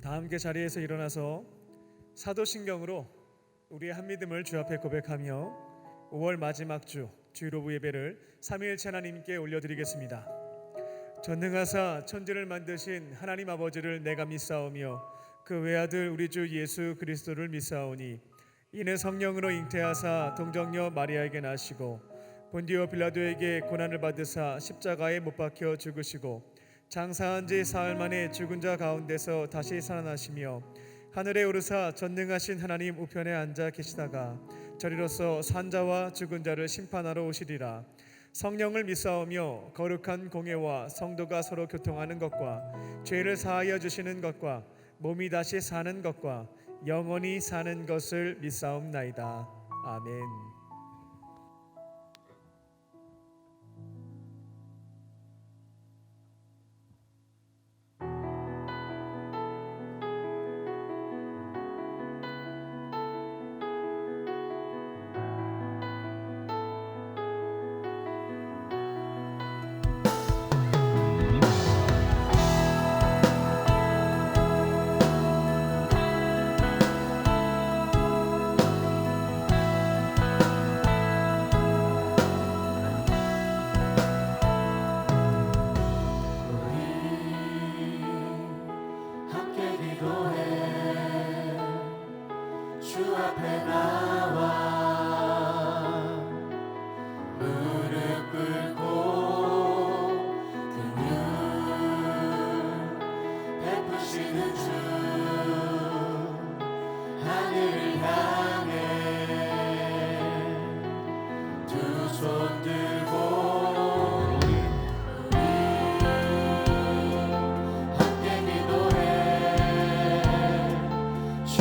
다 함께 자리에서 일어나서 사도신경으로 우리의 한 믿음을 주 앞에 고백하며 5월 마지막 주 주일오후 예배를 삼위일체 하나님께 올려드리겠습니다. 전능하사 천지를 만드신 하나님 아버지를 내가 믿사오며 그 외아들 우리 주 예수 그리스도를 믿사오니 이는 성령으로 잉태하사 동정녀 마리아에게 나시고 본디오 빌라도에게 고난을 받으사 십자가에 못 박혀 죽으시고 장사한 지 사흘 만에 죽은 자 가운데서 다시 살아나시며 하늘에 오르사 전능하신 하나님 우편에 앉아 계시다가 저리로서 산자와 죽은 자를 심판하러 오시리라. 성령을 믿사오며 거룩한 공예와 성도가 서로 교통하는 것과 죄를 사하여 주시는 것과 몸이 다시 사는 것과 영원히 사는 것을 믿사옵나이다. 아멘. 주 앞에 나와 무릎 꿇고 긍휼 베푸시는 주 하늘을 향해 두 손 들고 주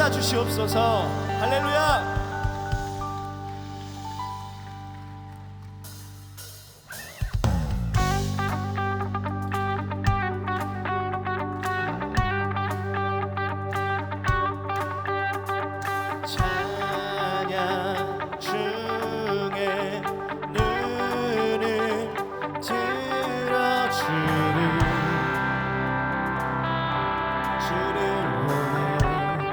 받아주시옵소서. 할렐루야. 찬양 중에 눈을 들어주는 주를 원해.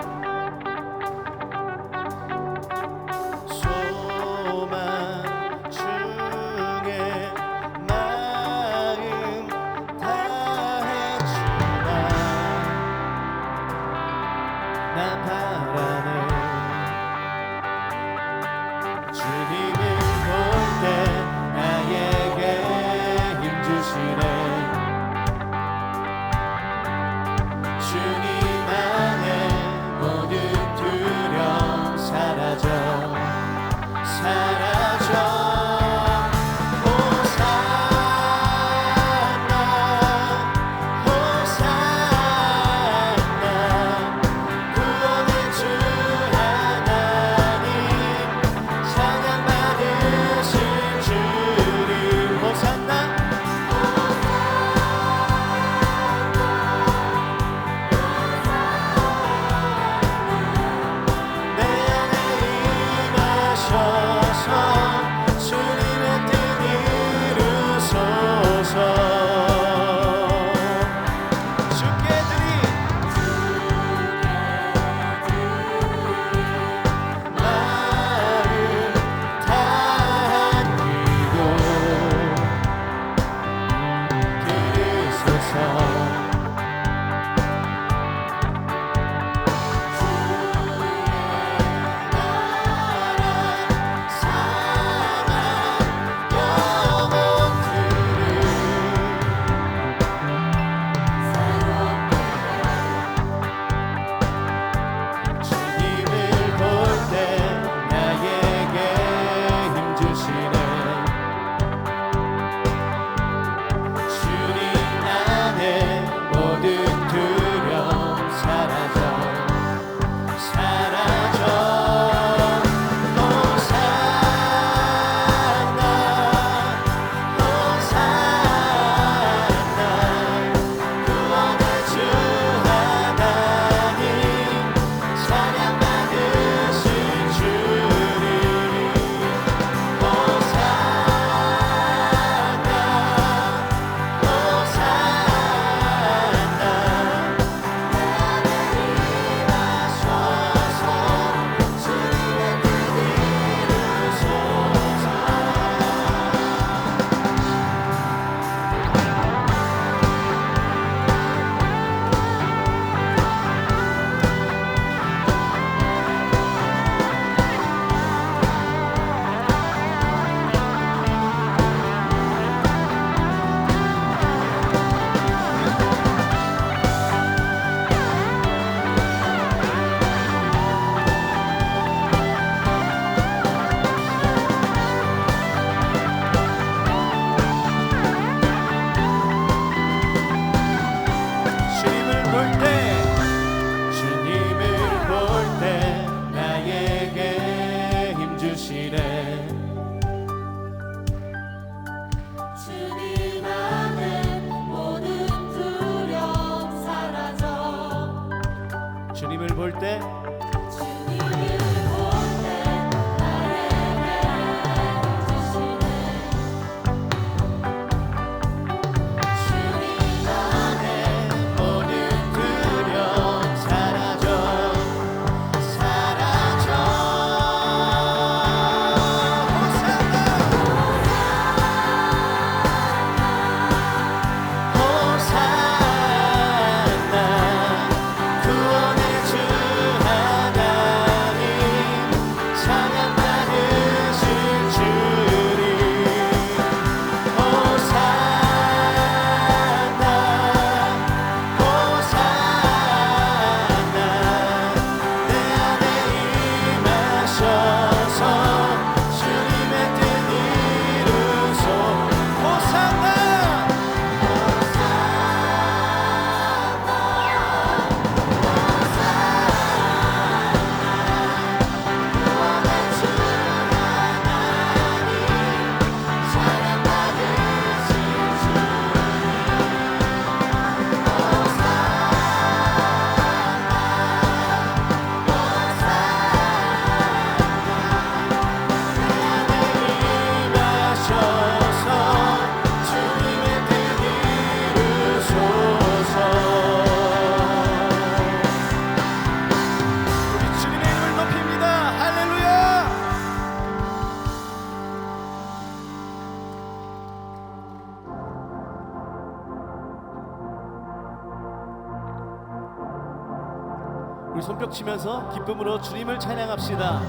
우리 손뼉 치면서 기쁨으로 주님을 찬양합시다.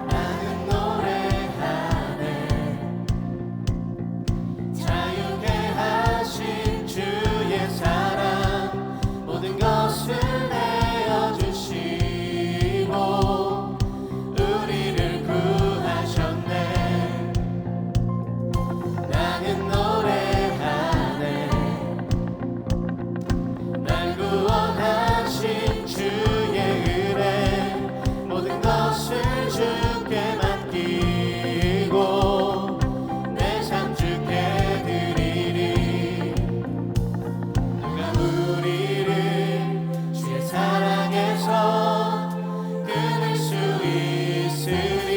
나는 노래하네 자유케 하신 주의 사랑 모든 것을 내어주시고 우리를 구하셨네 나는 노래하네 날 구원하신 주의 은혜 모든 것을 주께 맡기고 내 삶 주께 드리리 누가 우리를 주의 사랑에서 끊을 수 있으리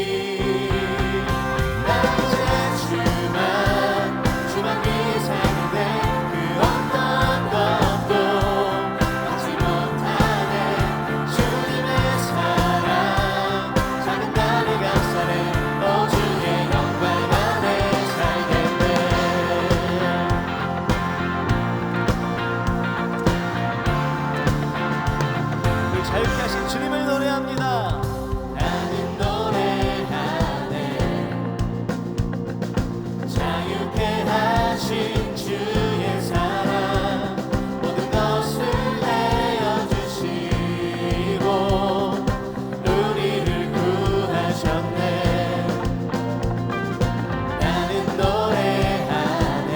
나 이제 주만 위해 사는데 그 어떤 것도 막지 못하네 주님의 사랑 작은 나를 감싸네 오 주의 영광 안에 살겠네 우리 자유케 하신 주님을 노래합니다. 나는 노래하네 자유케 하신 주의 사랑 모든 것을 내어주시고 우리를 구하셨네 나는 노래하네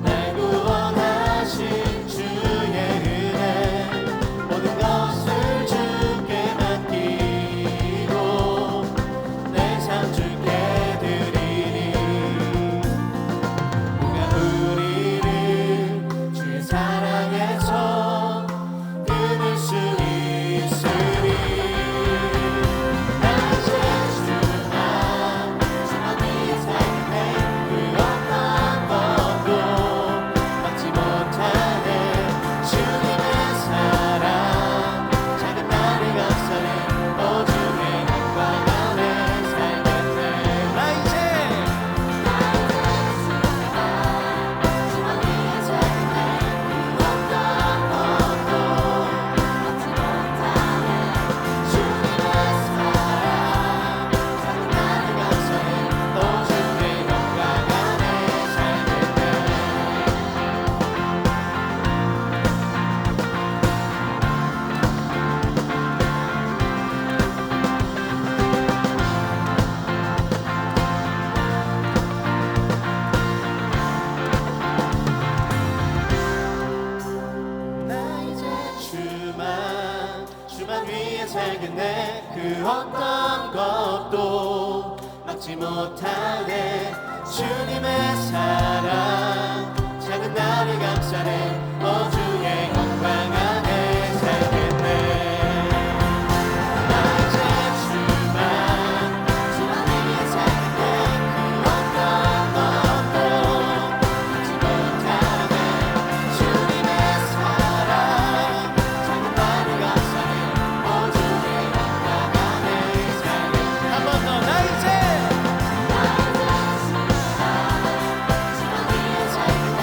날 구원하신 주의 은혜 모든 것을 주께 맡기고 내 삶 주께 드리니 누가 우리를 주의 사랑에서 끊을 수 있으리 나 이제 주만 위해 살겠네 그 어떤 것도 막지 못하네 주님의 사랑 작은 나를 감싸네 오 주의 영광 안에 살겠네 나 이제 주만 위해 살겠네 그 어떤 것도 막지 못하네 주님의 사랑 작은 나를 감싸네 오 주의 영광 안에 살겠네 나 이제 주만 위해 살겠네 그 어떤 것도 막지 못하네 주님의 사랑 작은 나를 감싸네 오 주의 영광 안에 살겠네 나 이제 주만 위해 살겠네 그 어떤 것도 막지 못하네 주님의 사랑 작은 나를 감싸네 오 주의 영광 안에 살겠네 한 번 더. 나 이제 주만 위해 살겠네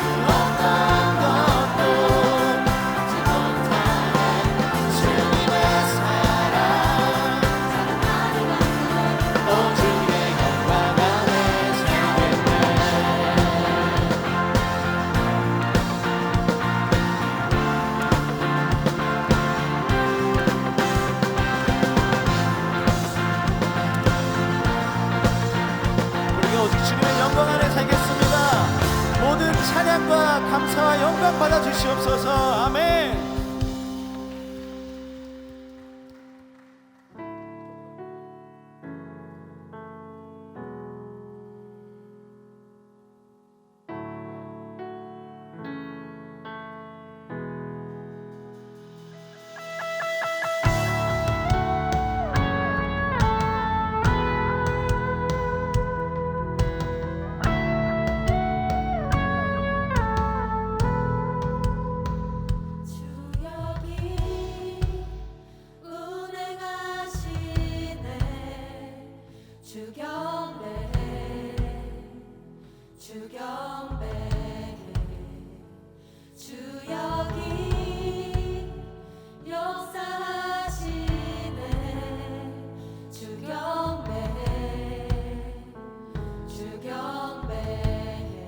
그 어떤 것도 막지 못하네 주님의 사랑 작은 나를 감싸네 오 주의 영광 안에 살겠네 우리가 오직 주님의 영광 안에 살겠습니다. 모든 찬양과 감사와 영광 받아 주시옵소서. 아멘. 주 경배해 주 여기 역사하시네 주 경배해 주 경배해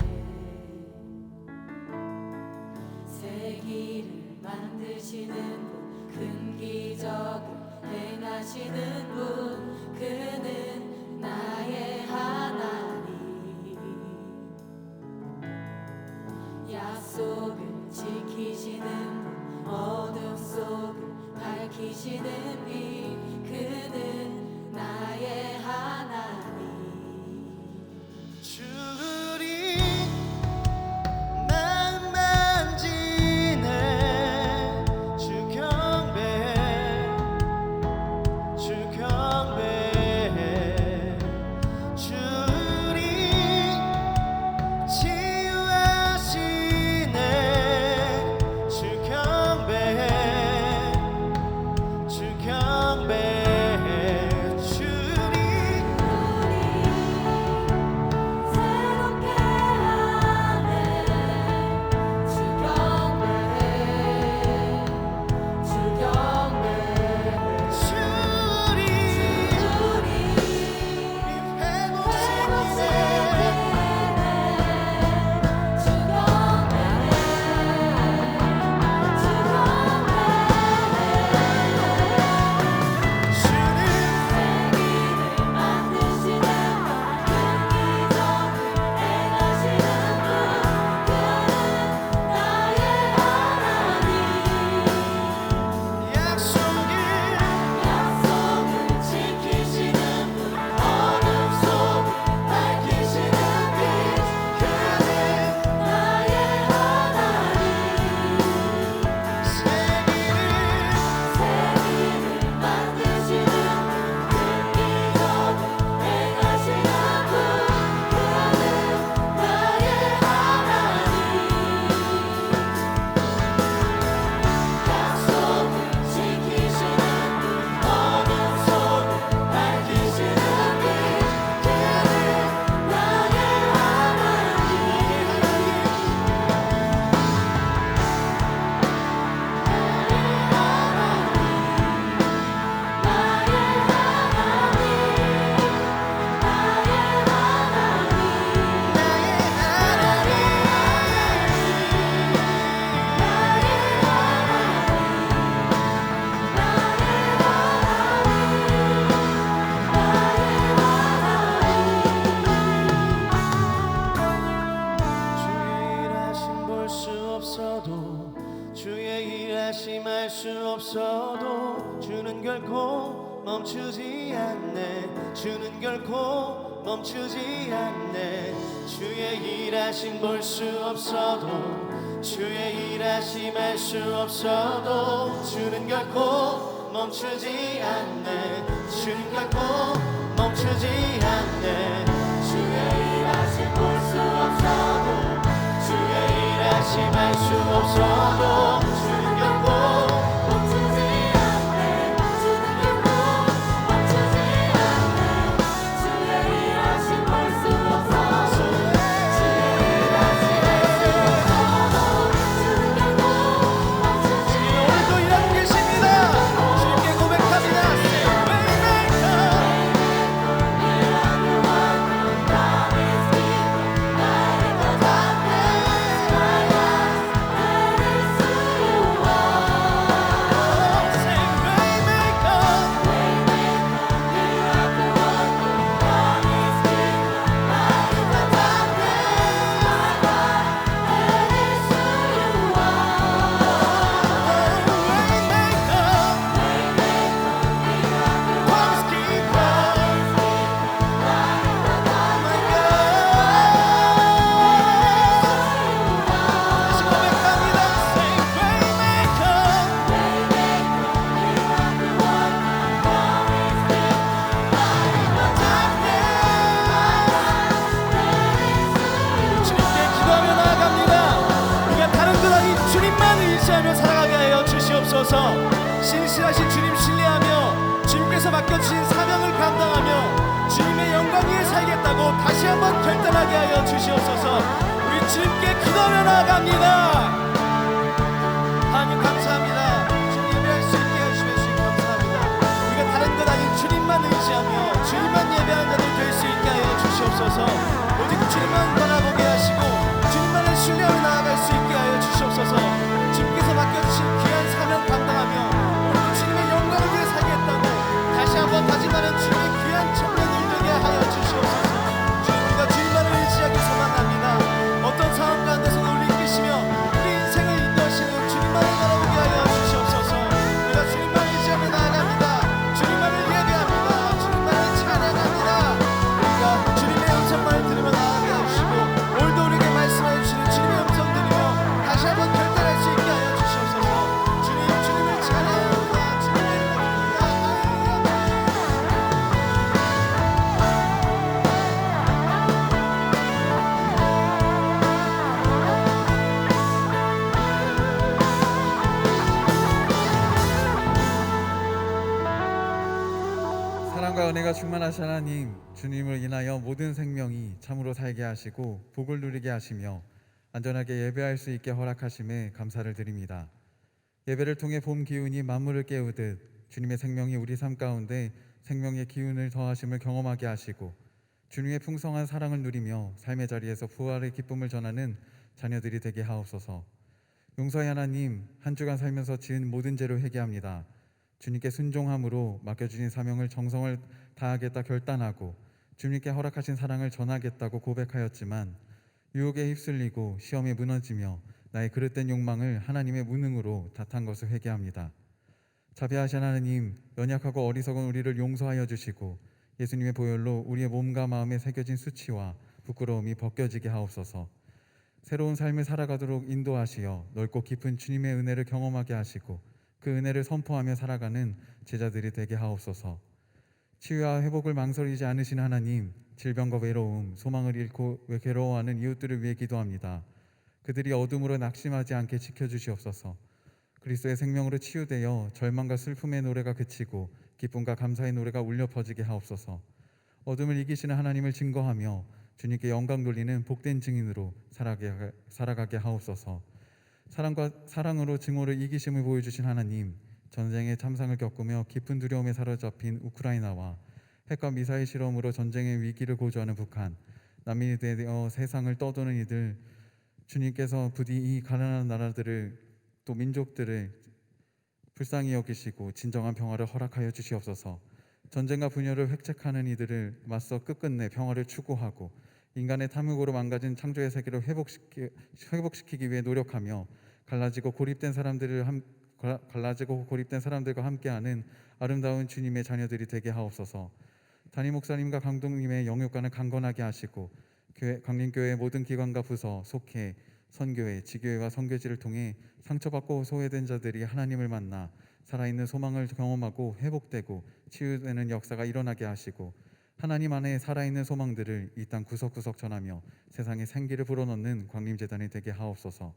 새 길을 만드시는 분 큰 기적을 행하시는 분 그는 나의 하나님 약속을 지키시는 분 어둠 속을 밝히시는 이 그는 나의 하나님 주리 난 만지네 주 경배해 주 경배해 주리 치유하시네 주 경배해 주 경배해 주리 새롭게 하네 주 경배해 주 경배해 주리 회복시키네 주 주의 일하심 알 수 없어도 주는 결코 멈추지 않네 주는 결코 멈추지 않네 주의 일하심 볼 수 없어도 주의 일하심 알 수 없어도 주는 결코 멈추지 않네 주는 결코 멈추지 않네 주의 일하심 볼 수 없어도 주의 일하심 알 수 없어도 주는 결코 멈추지 않네 주는 결코 멈추지 않네 주의 일하심 볼 수 없어도 주의 일하심 알 수 없어도 주는 결코 멈추지 오늘도 일하고 계십니다 주님께 고백합니다 신실하신 주님 신뢰하며 주님께 주님께서 맡겨주신 사명을 감당하며 주님의 영광 위에 살겠다고 다시 한번 결단하게 하여 주시옵소서. 우리 주님께 기도하며 나아갑니다. 하나님 감사합니다. 주님 예배할 수 있게 해주시면 주님 감사합니다. 우리가 다른 것 아닌 주님만 의지하며 주님만 예배하는 자들 될 수 있게 하여 주시옵소서. 오직 주님만 바라보게 하시고 주님만을 신뢰하며 나아갈 수 있게 하여 주시옵소서. 주님께서 맡겨주신 귀한 사명 감당하며 오늘 주님의 영광을 위해 살겠다고 다시 한번 다짐하는 주님의 귀한 청년들 되게 하여 주시옵소서. 주님, 우리가 주님만을 의지하기 소망합니다. 어떤 상황 가운데서도 우리 이끄시며 우리 인생을 인도하시는 주님만을 바라보게 하여 주시옵소서. 우리가 주님만 의지하며 나아갑니다. 주님만을 예배합니다. 주님만을 찬양합니다. 우리가 주님의 음성만 들으며 나아가 주시고 오늘도 우리에게 말씀하여 주시는 주님의 음성 들으며 다시 한번 결단할 수 있게 하여 주시옵소서. 주님, 주님을 찬양합니다. 주님을 부릅니다. 사랑과 은혜가 충만하신 하나님, 주님을 인하여 모든 생명이 참으로 살게 하시고 복을 누리게 하시며 안전하게 예배할 수 있게 허락하심에 감사를 드립니다. 예배를 통해 봄 기운이 만물을 깨우듯 주님의 생명이 우리 삶 가운데 생명의 기운을 더하심을 경험하게 하시고 주님의 풍성한 사랑을 누리며 삶의 자리에서 부활의 기쁨을 전하는 자녀들이 되게 하옵소서. 용서의 하나님, 한 주간 살면서 지은 모든 죄를 회개합니다. 주님께 순종함으로 맡겨주신 사명을 정성을 다하겠다 결단하고 주님께 허락하신 사랑을 전하겠다고 고백하였지만 유혹에 휩쓸리고 시험에 무너지며 나의 그릇된 욕망을 하나님의 무능으로 탓한 것을 회개합니다. 자비하신 하나님, 연약하고 어리석은 우리를 용서하여 주시고 예수님의 보혈로 우리의 몸과 마음에 새겨진 수치와 부끄러움이 벗겨지게 하옵소서. 새로운 삶을 살아가도록 인도하시어 넓고 깊은 주님의 은혜를 경험하게 하시고 그 은혜를 선포하며 살아가는 제자들이 되게 하옵소서. 치유와 회복을 망설이지 않으신 하나님, 질병과 외로움, 소망을 잃고 괴로워하는 이웃들을 위해 기도합니다. 그들이 어둠으로 낙심하지 않게 지켜주시옵소서. 그리스도의 생명으로 치유되어 절망과 슬픔의 노래가 그치고 기쁨과 감사의 노래가 울려 퍼지게 하옵소서. 어둠을 이기시는 하나님을 증거하며 주님께 영광 돌리는 복된 증인으로 살아가게 하옵소서. 사랑과 사랑으로 증오를 이기심을 보여주신 하나님, 전쟁의 참상을 겪으며 깊은 두려움에 사로잡힌 우크라이나와 핵과 미사일 실험으로 전쟁의 위기를 고조하는 북한, 난민이 되어 세상을 떠도는 이들, 주님께서 부디 이 가난한 나라들을 또 민족들을 불쌍히 여기시고 진정한 평화를 허락하여 주시옵소서. 전쟁과 분열을 획책하는 이들을 맞서 끝끝내 평화를 추구하고 인간의 탐욕으로 망가진 창조의 세계를 회복시키기 위해 노력하며 갈라지고 고립된 사람들과 함께하는 아름다운 주님의 자녀들이 되게 하옵소서. 담임 목사님과 강동님의 영육간을 강건하게 하시고 강림교회의 모든 기관과 부서, 속회, 선교회, 지교회와 선교지를 통해 상처받고 소외된 자들이 하나님을 만나 살아있는 소망을 경험하고 회복되고 치유되는 역사가 일어나게 하시고 하나님 안에 살아있는 소망들을 이 땅 구석구석 전하며 세상에 생기를 불어넣는 광림재단이 되게 하옵소서.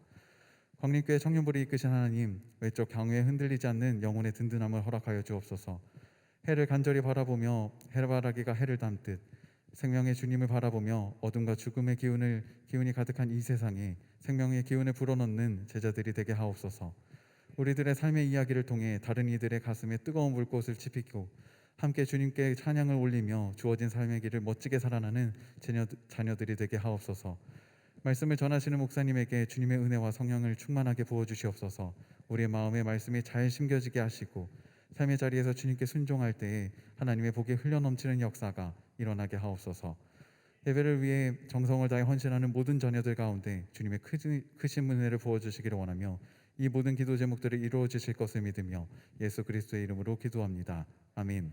광림교회 청년부를 이끄신 하나님, 외적 강요에 흔들리지 않는 영혼의 든든함을 허락하여 주옵소서. 해를 간절히 바라보며 해바라기가 해를 담듯 생명의 주님을 바라보며 어둠과 죽음의 기운이 가득한 이 세상에 생명의 기운을 불어넣는 제자들이 되게 하옵소서. 우리들의 삶의 이야기를 통해 다른 이들의 가슴에 뜨거운 불꽃을 지피고 함께 주님께 찬양을 올리며 주어진 삶의 길을 멋지게 살아나는 자녀들이 되게 하옵소서. 말씀을 전하시는 목사님에게 주님의 은혜와 성령을 충만하게 부어주시옵소서. 우리의 마음에 말씀이 잘 심겨지게 하시고 삶의 자리에서 주님께 순종할 때에 하나님의 복이 흘러넘치는 역사가 일어나게 하옵소서. 예배를 위해 정성을 다해 헌신하는 모든 자녀들 가운데 주님의 크신 은혜를 부어주시기를 원하며 이 모든 기도 제목들을 이루어 주실 것을 믿으며 예수 그리스도의 이름으로 기도합니다. 아멘.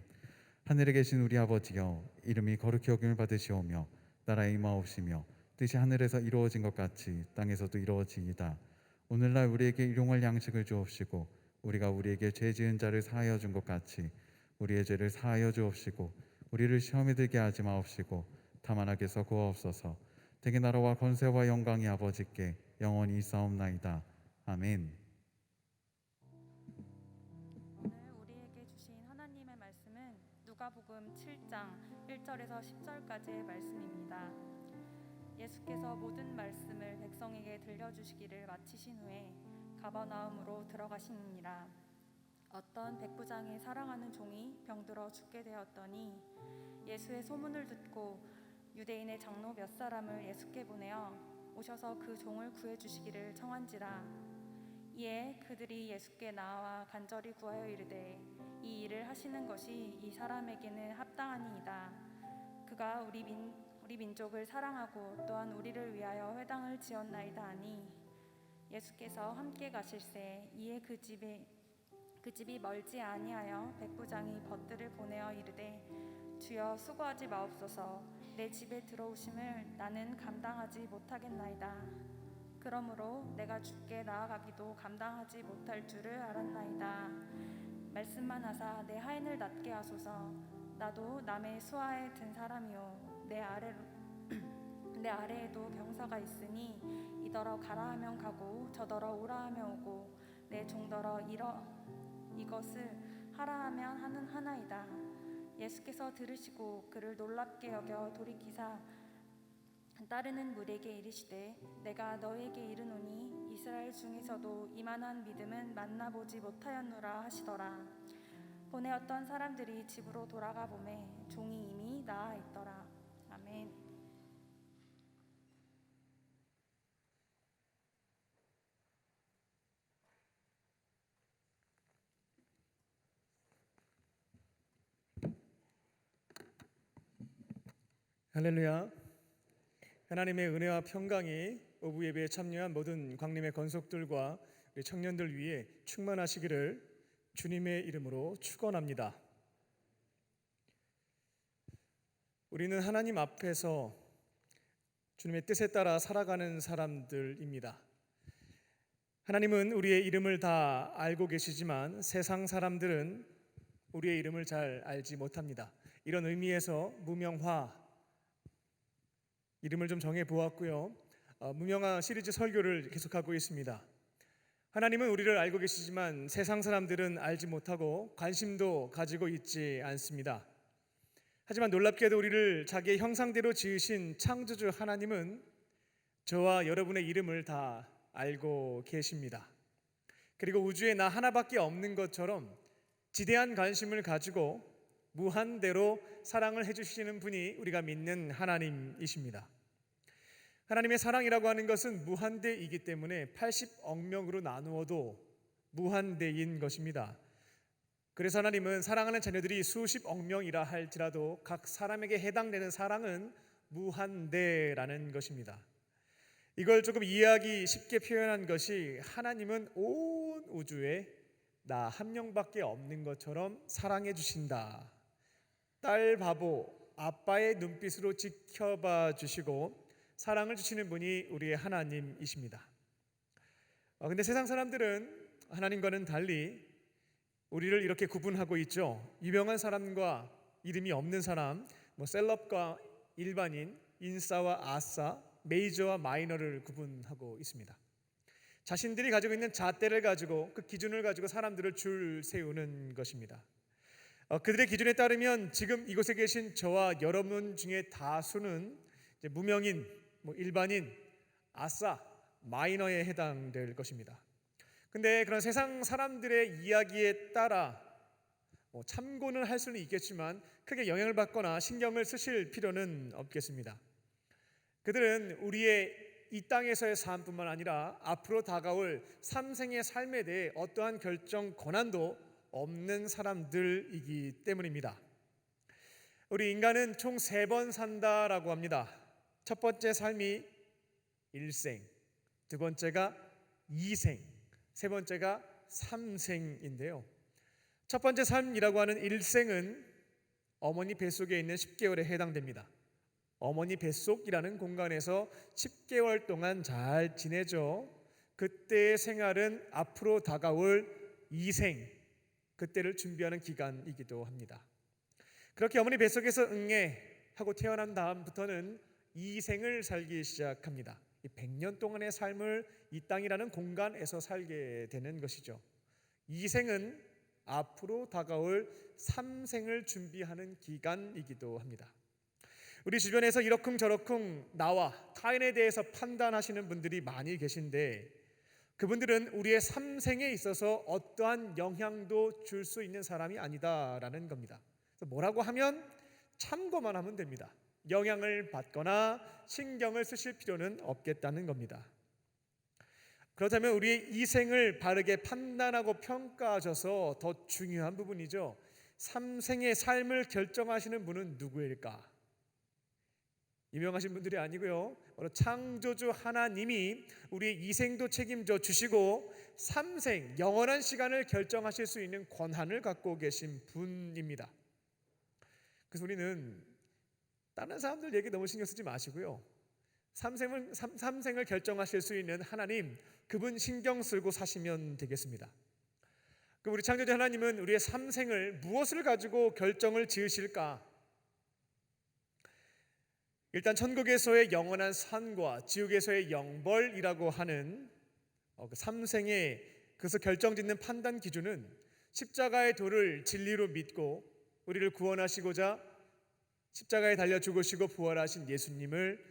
하늘에 계신 우리 아버지여, 이름이 거룩히 여김을 받으시오며 나라의 임하옵시며 뜻이 하늘에서 이루어진 것 같이 땅에서도 이루어지이다. 오늘날 우리에게 일용할 양식을 주옵시고 우리가 우리에게 죄 지은 자를 사하여 준 것 같이 우리의 죄를 사하여 주옵시고 우리를 시험에 들게 하지 마옵시고 다만 악에서 구하옵소서. 대개 나라와 권세와 영광이 아버지께 영원히 있사옵나이다. 아멘. 오늘 우리에게 주신 하나님의 말씀은 누가복음 7장 1절에서 10절까지의 말씀입니다. 예수께서 모든 말씀을 백성에게 들려주시기를 마치신 후에 가버나움으로 들어가시니라. 어떤 백부장이 사랑하는 종이 병들어 죽게 되었더니 예수의 소문을 듣고 유대인의 장로 몇 사람을 예수께 보내어 오셔서 그 종을 구해주시기를 청한지라. 이에 그들이 예수께 나와 간절히 구하여 이르되 이 일을 하시는 것이 이 사람에게는 합당하니이다. 그가 우리 민족을 사랑하고 또한 우리를 위하여 회당을 지었나이다 하니 예수께서 함께 가실새 이에 그 집이 멀지 아니하여 백부장이 벗들을 보내어 이르되 주여 수고하지 마옵소서. 내 집에 들어오심을 나는 감당하지 못하겠나이다. 그러므로 내가 주께 나아가기도 감당하지 못할 줄을 알았나이다. 말씀만 하사 내 하인을 낫게 하소서. 나도 남의 수하에 든 사람이요 내 아래에도 병사가 있으니 이더러 가라 하면 가고 저더러 오라 하면 오고 내 종더러 이것을 하라 하면 하는 하나이다. 예수께서 들으시고 그를 놀랍게 여겨 돌이키사 따르는 무리에게 이르시되 내가 너희에게 이르노니 이스라엘 중에서도 이만한 믿음은 만나보지 못하였노라 하시더라. 보내었던 사람들이 집으로 돌아가 보매 종이 이미 나아 있더라. 아멘. 할렐루야. 하나님의 은혜와 평강이 오부 예배에 참여한 모든 광림의 권속들과 우리 청년들 위해 충만하시기를 주님의 이름으로 축원합니다. 우리는 하나님 앞에서 주님의 뜻에 따라 살아가는 사람들입니다. 하나님은 우리의 이름을 다 알고 계시지만 세상 사람들은 우리의 이름을 잘 알지 못합니다. 이런 의미에서 무명화 이름을 좀 정해 보았고요. 무명화 시리즈 설교를 계속하고 있습니다. 하나님은 우리를 알고 계시지만 세상 사람들은 알지 못하고 관심도 가지고 있지 않습니다. 하지만 놀랍게도 우리를 자기의 형상대로 지으신 창조주 하나님은 저와 여러분의 이름을 다 알고 계십니다. 그리고 우주에 나 하나밖에 없는 것처럼 지대한 관심을 가지고 무한대로 사랑을 해주시는 분이 우리가 믿는 하나님이십니다. 하나님의 사랑이라고 하는 것은 무한대이기 때문에 80억 명으로 나누어도 무한대인 것입니다. 그래서 하나님은 사랑하는 자녀들이 수십억 명이라 할지라도 각 사람에게 해당되는 사랑은 무한대라는 것입니다. 이걸 조금 이해하기 쉽게 표현한 것이 하나님은 온 우주에 나 한 명밖에 없는 것처럼 사랑해 주신다. 딸 바보 아빠의 눈빛으로 지켜봐 주시고 사랑을 주시는 분이 우리의 하나님이십니다. 근데 세상 사람들은 하나님과는 달리 우리를 이렇게 구분하고 있죠. 유명한 사람과 이름이 없는 사람, 셀럽과 일반인, 인싸와 아싸, 메이저와 마이너를 구분하고 있습니다. 자신들이 가지고 있는 잣대를 가지고 그 기준을 가지고 사람들을 줄 세우는 것입니다. 그들의 기준에 따르면 지금 이곳에 계신 저와 여러분 중에 다수는 이제 무명인, 일반인, 아싸, 마이너에 해당될 것입니다. 근데 그런 세상 사람들의 이야기에 따라 참고는 할 수는 있겠지만 크게 영향을 받거나 신경을 쓰실 필요는 없겠습니다. 그들은 우리의 이 땅에서의 삶뿐만 아니라 앞으로 다가올 삼생의 삶에 대해 어떠한 결정 권한도 없는 사람들이기 때문입니다. 우리 인간은 총 3번 산다라고 합니다. 첫 번째 삶이 일생, 두 번째가 이생, 세 번째가 삼생인데요. 첫 번째 삶이라고 하는 일생은 어머니 뱃속에 있는 10개월에 해당됩니다. 어머니 뱃속이라는 공간에서 10개월 동안 잘 지내죠. 그때의 생활은 앞으로 다가올 이생, 그때를 준비하는 기간이기도 합니다. 그렇게 어머니 뱃속에서 하고 태어난 다음부터는 이생을 살기 시작합니다. 100년 동안의 삶을 이 땅이라는 공간에서 살게 되는 것이죠. 이생은 앞으로 다가올 삼생을 준비하는 기간이기도 합니다. 우리 주변에서 이러쿵저러쿵 나와 타인에 대해서 판단하시는 분들이 많이 계신데 그분들은 우리의 삼생에 있어서 어떠한 영향도 줄 수 있는 사람이 아니다라는 겁니다. 뭐라고 하면 참고만 하면 됩니다. 영향을 받거나 신경을 쓰실 필요는 없겠다는 겁니다. 그렇다면 우리의 이 생을 바르게 판단하고 평가하셔서 더 중요한 부분이죠. 삼생의 삶을 결정하시는 분은 누구일까? 유명하신 분들이 아니고요, 바로 창조주 하나님이 우리의 이생도 책임져 주시고 삼생 영원한 시간을 결정하실 수 있는 권한을 갖고 계신 분입니다. 그래서 우리는 다른 사람들 얘기 너무 신경 쓰지 마시고요, 삼생을 결정하실 수 있는 하나님, 그분 신경 쓰고 사시면 되겠습니다. 그럼 우리 창조주 하나님은 우리의 삼생을 무엇을 가지고 결정을 지으실까? 일단 천국에서의 영원한 산과 지옥에서의 영벌이라고 하는 그 삼생의 그것을 결정짓는 판단 기준은 십자가의 도를 진리로 믿고 우리를 구원하시고자 십자가에 달려 죽으시고 부활하신 예수님을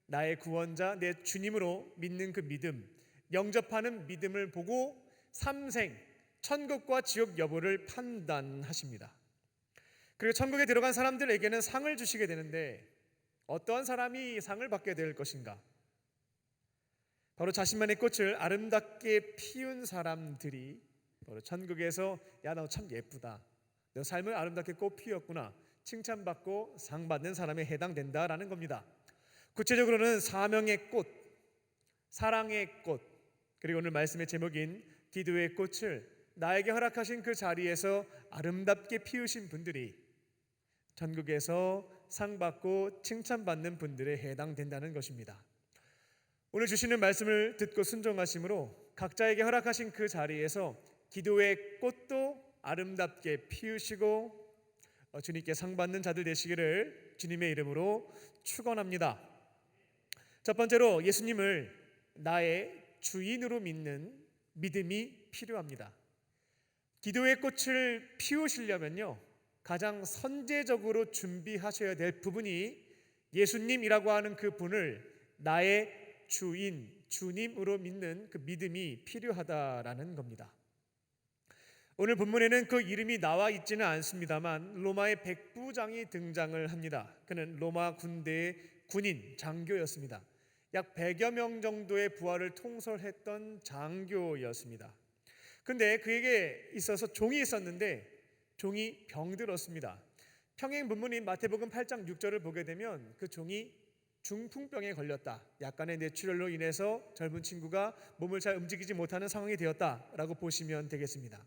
나의 구원자, 내 주님으로 믿는 그 믿음, 영접하는 믿음을 보고 삼생, 천국과 지옥 여부를 판단하십니다. 그리고 천국에 들어간 사람들에게는 상을 주시게 되는데 어떠한 사람이 상을 받게 될 것인가? 바로 자신만의 꽃을 아름답게 피운 사람들이 바로 천국에서 야, 너 참 예쁘다, 너 삶을 아름답게 꽃 피웠구나, 칭찬받고 상 받는 사람에 해당된다라는 겁니다. 구체적으로는 사명의 꽃, 사랑의 꽃, 그리고 오늘 말씀의 제목인 기도의 꽃을 나에게 허락하신 그 자리에서 아름답게 피우신 분들이 천국에서 상 받고 칭찬받는 분들에 해당된다는 것입니다. 오늘 주시는 말씀을 듣고 순종하심으로 각자에게 허락하신 그 자리에서 기도의 꽃도 아름답게 피우시고 주님께 상 받는 자들 되시기를 주님의 이름으로 축원합니다. 첫 번째로 예수님을 나의 주인으로 믿는 믿음이 필요합니다. 기도의 꽃을 피우시려면요, 가장 선제적으로 준비하셔야 될 부분이 예수님이라고 하는 그 분을 나의 주인, 주님으로 믿는 그 믿음이 필요하다라는 겁니다. 오늘 본문에는 그 이름이 나와 있지는 않습니다만 로마의 백부장이 등장을 합니다. 그는 로마 군대의 군인, 장교였습니다. 약 100여 명 정도의 부하를 통솔했던 장교였습니다. 근데 그에게 있어서 종이 있었는데 종이 병들었습니다. 평행 본문인 마태복음 8장 6절을 보게 되면 그 종이 중풍병에 걸렸다, 약간의 뇌출혈로 인해서 젊은 친구가 몸을 잘 움직이지 못하는 상황이 되었다라고 보시면 되겠습니다.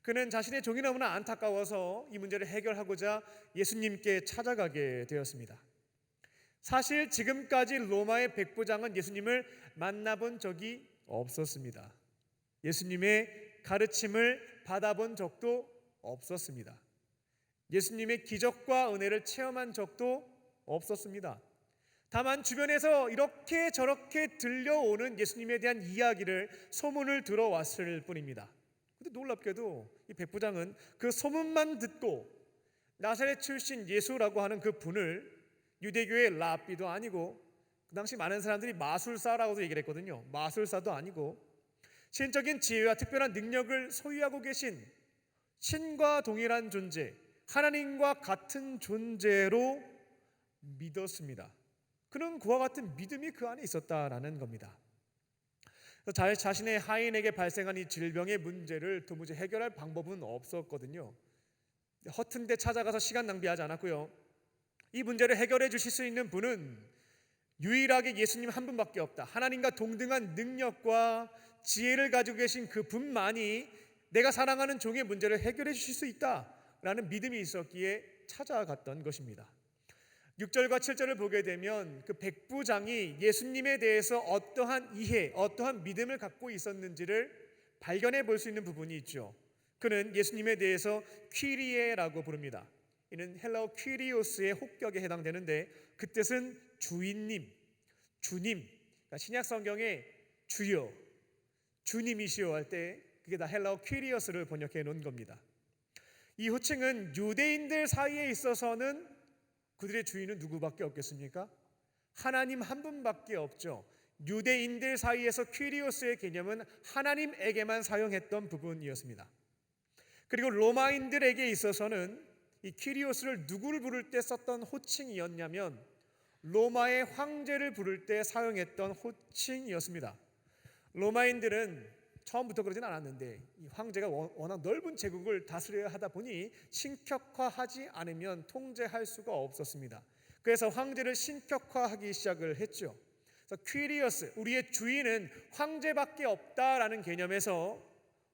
그는 자신의 종이 너무나 안타까워서 이 문제를 해결하고자 예수님께 찾아가게 되었습니다. 사실 지금까지 로마의 백부장은 예수님을 만나본 적이 없었습니다. 예수님의 가르침을 받아본 적도 없었습니다. 예수님의 기적과 은혜를 체험한 적도 없었습니다. 다만 주변에서 이렇게 저렇게 들려오는 예수님에 대한 이야기를, 소문을 들어왔을 뿐입니다. 근데 놀랍게도 이 백부장은 그 소문만 듣고 나사렛 출신 예수라고 하는 그 분을 유대교의 랍비도 아니고, 그 당시 많은 사람들이 마술사라고도 얘기를 했거든요. 마술사도 아니고 신적인 지혜와 특별한 능력을 소유하고 계신 신과 동일한 존재, 하나님과 같은 존재로 믿었습니다. 그는 그와 같은 믿음이 그 안에 있었다라는 겁니다. 자신의 하인에게 발생한 이 질병의 문제를 도무지 해결할 방법은 없었거든요. 허튼 데 찾아가서 시간 낭비하지 않았고요, 이 문제를 해결해 주실 수 있는 분은 유일하게 예수님 한 분밖에 없다. 하나님과 동등한 능력과 지혜를 가지고 계신 그 분만이 내가 사랑하는 종의 문제를 해결해 주실 수 있다라는 믿음이 있었기에 찾아갔던 것입니다. 6절과 7절을 보게 되면 그 백부장이 예수님에 대해서 어떠한 이해, 어떠한 믿음을 갖고 있었는지를 발견해 볼 수 있는 부분이 있죠. 그는 예수님에 대해서 퀴리에라고 부릅니다. 이는 헬라어 퀴리오스의 혹격에 해당되는데 그 뜻은 주인님, 주님. 그러니까 신약 성경에 주여, 주님이시여 할 때 그게 다 헬라어 퀴리오스를 번역해 놓은 겁니다. 이 호칭은 유대인들 사이에 있어서는 그들의 주인은 누구밖에 없겠습니까? 하나님 한 분밖에 없죠. 유대인들 사이에서 퀴리오스의 개념은 하나님에게만 사용했던 부분이었습니다. 그리고 로마인들에게 있어서는 이 퀴리오스를 누구를 부를 때 썼던 호칭이었냐면 로마의 황제를 부를 때 사용했던 호칭이었습니다. 로마인들은 처음부터 그러진 않았는데 이 황제가 워낙 넓은 제국을 다스려야 하다 보니 신격화하지 않으면 통제할 수가 없었습니다. 그래서 황제를 신격화하기 시작을 했죠. 그래서 퀴리오스, 우리의 주인은 황제밖에 없다라는 개념에서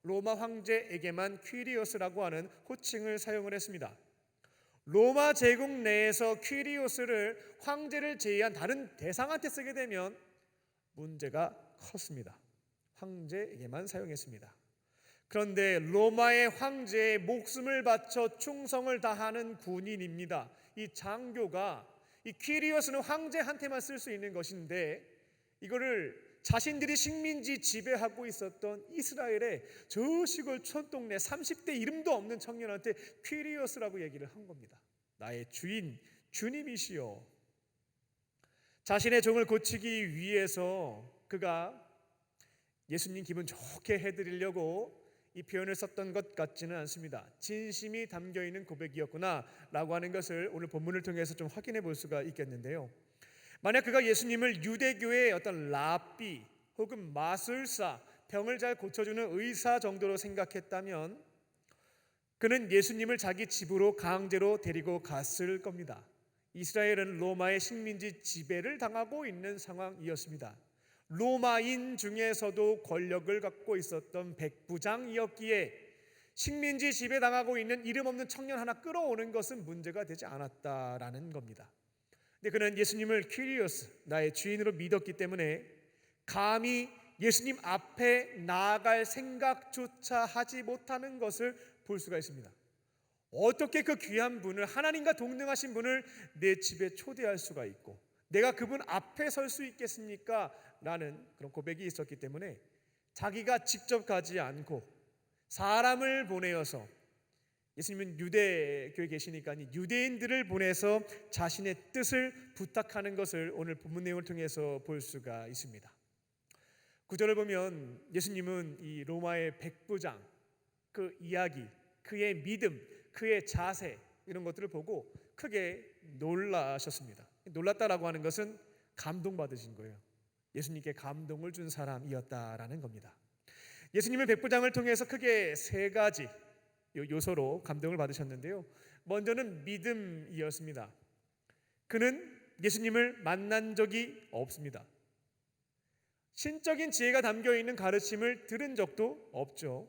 로마 황제에게만 퀴리오스라고 하는 호칭을 사용을 했습니다. 로마 제국 내에서 퀴리오스를 황제를 제외한 다른 대상한테 쓰게 되면 문제가 컸습니다. 황제에게만 사용했습니다. 그런데 로마의 황제에 목숨을 바쳐 충성을 다하는 군인입니다. 이 장교가 이 퀴리오스는 황제한테만 쓸 수 있는 것인데 이거를 자신들이 식민지 지배하고 있었던 이스라엘의 저 시골 촌동네 30대 이름도 없는 청년한테 퀴리오스라고 얘기를 한 겁니다. 나의 주인, 주님이시여. 자신의 종을 고치기 위해서 그가 예수님 기분 좋게 해드리려고 이 표현을 썼던 것 같지는 않습니다. 진심이 담겨있는 고백이었구나 라고 하는 것을 오늘 본문을 통해서 좀 확인해 볼 수가 있겠는데요. 만약 그가 예수님을 유대교의 어떤 랍비 혹은 마술사, 병을 잘 고쳐주는 의사 정도로 생각했다면 그는 예수님을 자기 집으로 강제로 데리고 갔을 겁니다. 이스라엘은 로마의 식민지 지배를 당하고 있는 상황이었습니다. 로마인 중에서도 권력을 갖고 있었던 백부장이었기에 식민지 지배당하고 있는 이름 없는 청년 하나 끌어오는 것은 문제가 되지 않았다라는 겁니다. 근데 그는 예수님을 퀴리오스, 나의 주인으로 믿었기 때문에 감히 예수님 앞에 나아갈 생각조차 하지 못하는 것을 볼 수가 있습니다. 어떻게 그 귀한 분을, 하나님과 동등하신 분을 내 집에 초대할 수가 있고 내가 그분 앞에 설 수 있겠습니까? 라는 그런 고백이 있었기 때문에 자기가 직접 가지 않고 사람을 보내어서, 예수님은 유대교에 계시니까 유대인들을 보내서 자신의 뜻을 부탁하는 것을 오늘 본문 내용을 통해서 볼 수가 있습니다. 9절을 보면 예수님은 이 로마의 백부장, 그 이야기, 그의 믿음, 그의 자세 이런 것들을 보고 크게 놀라셨습니다. 놀랐다라고 하는 것은 감동받으신 거예요. 예수님께 감동을 준 사람이었다라는 겁니다. 예수님은 백부장을 통해서 크게 세 가지 요소로 감동을 받으셨는데요. 먼저는 믿음이었습니다. 그는 예수님을 만난 적이 없습니다. 신적인 지혜가 담겨있는 가르침을 들은 적도 없죠.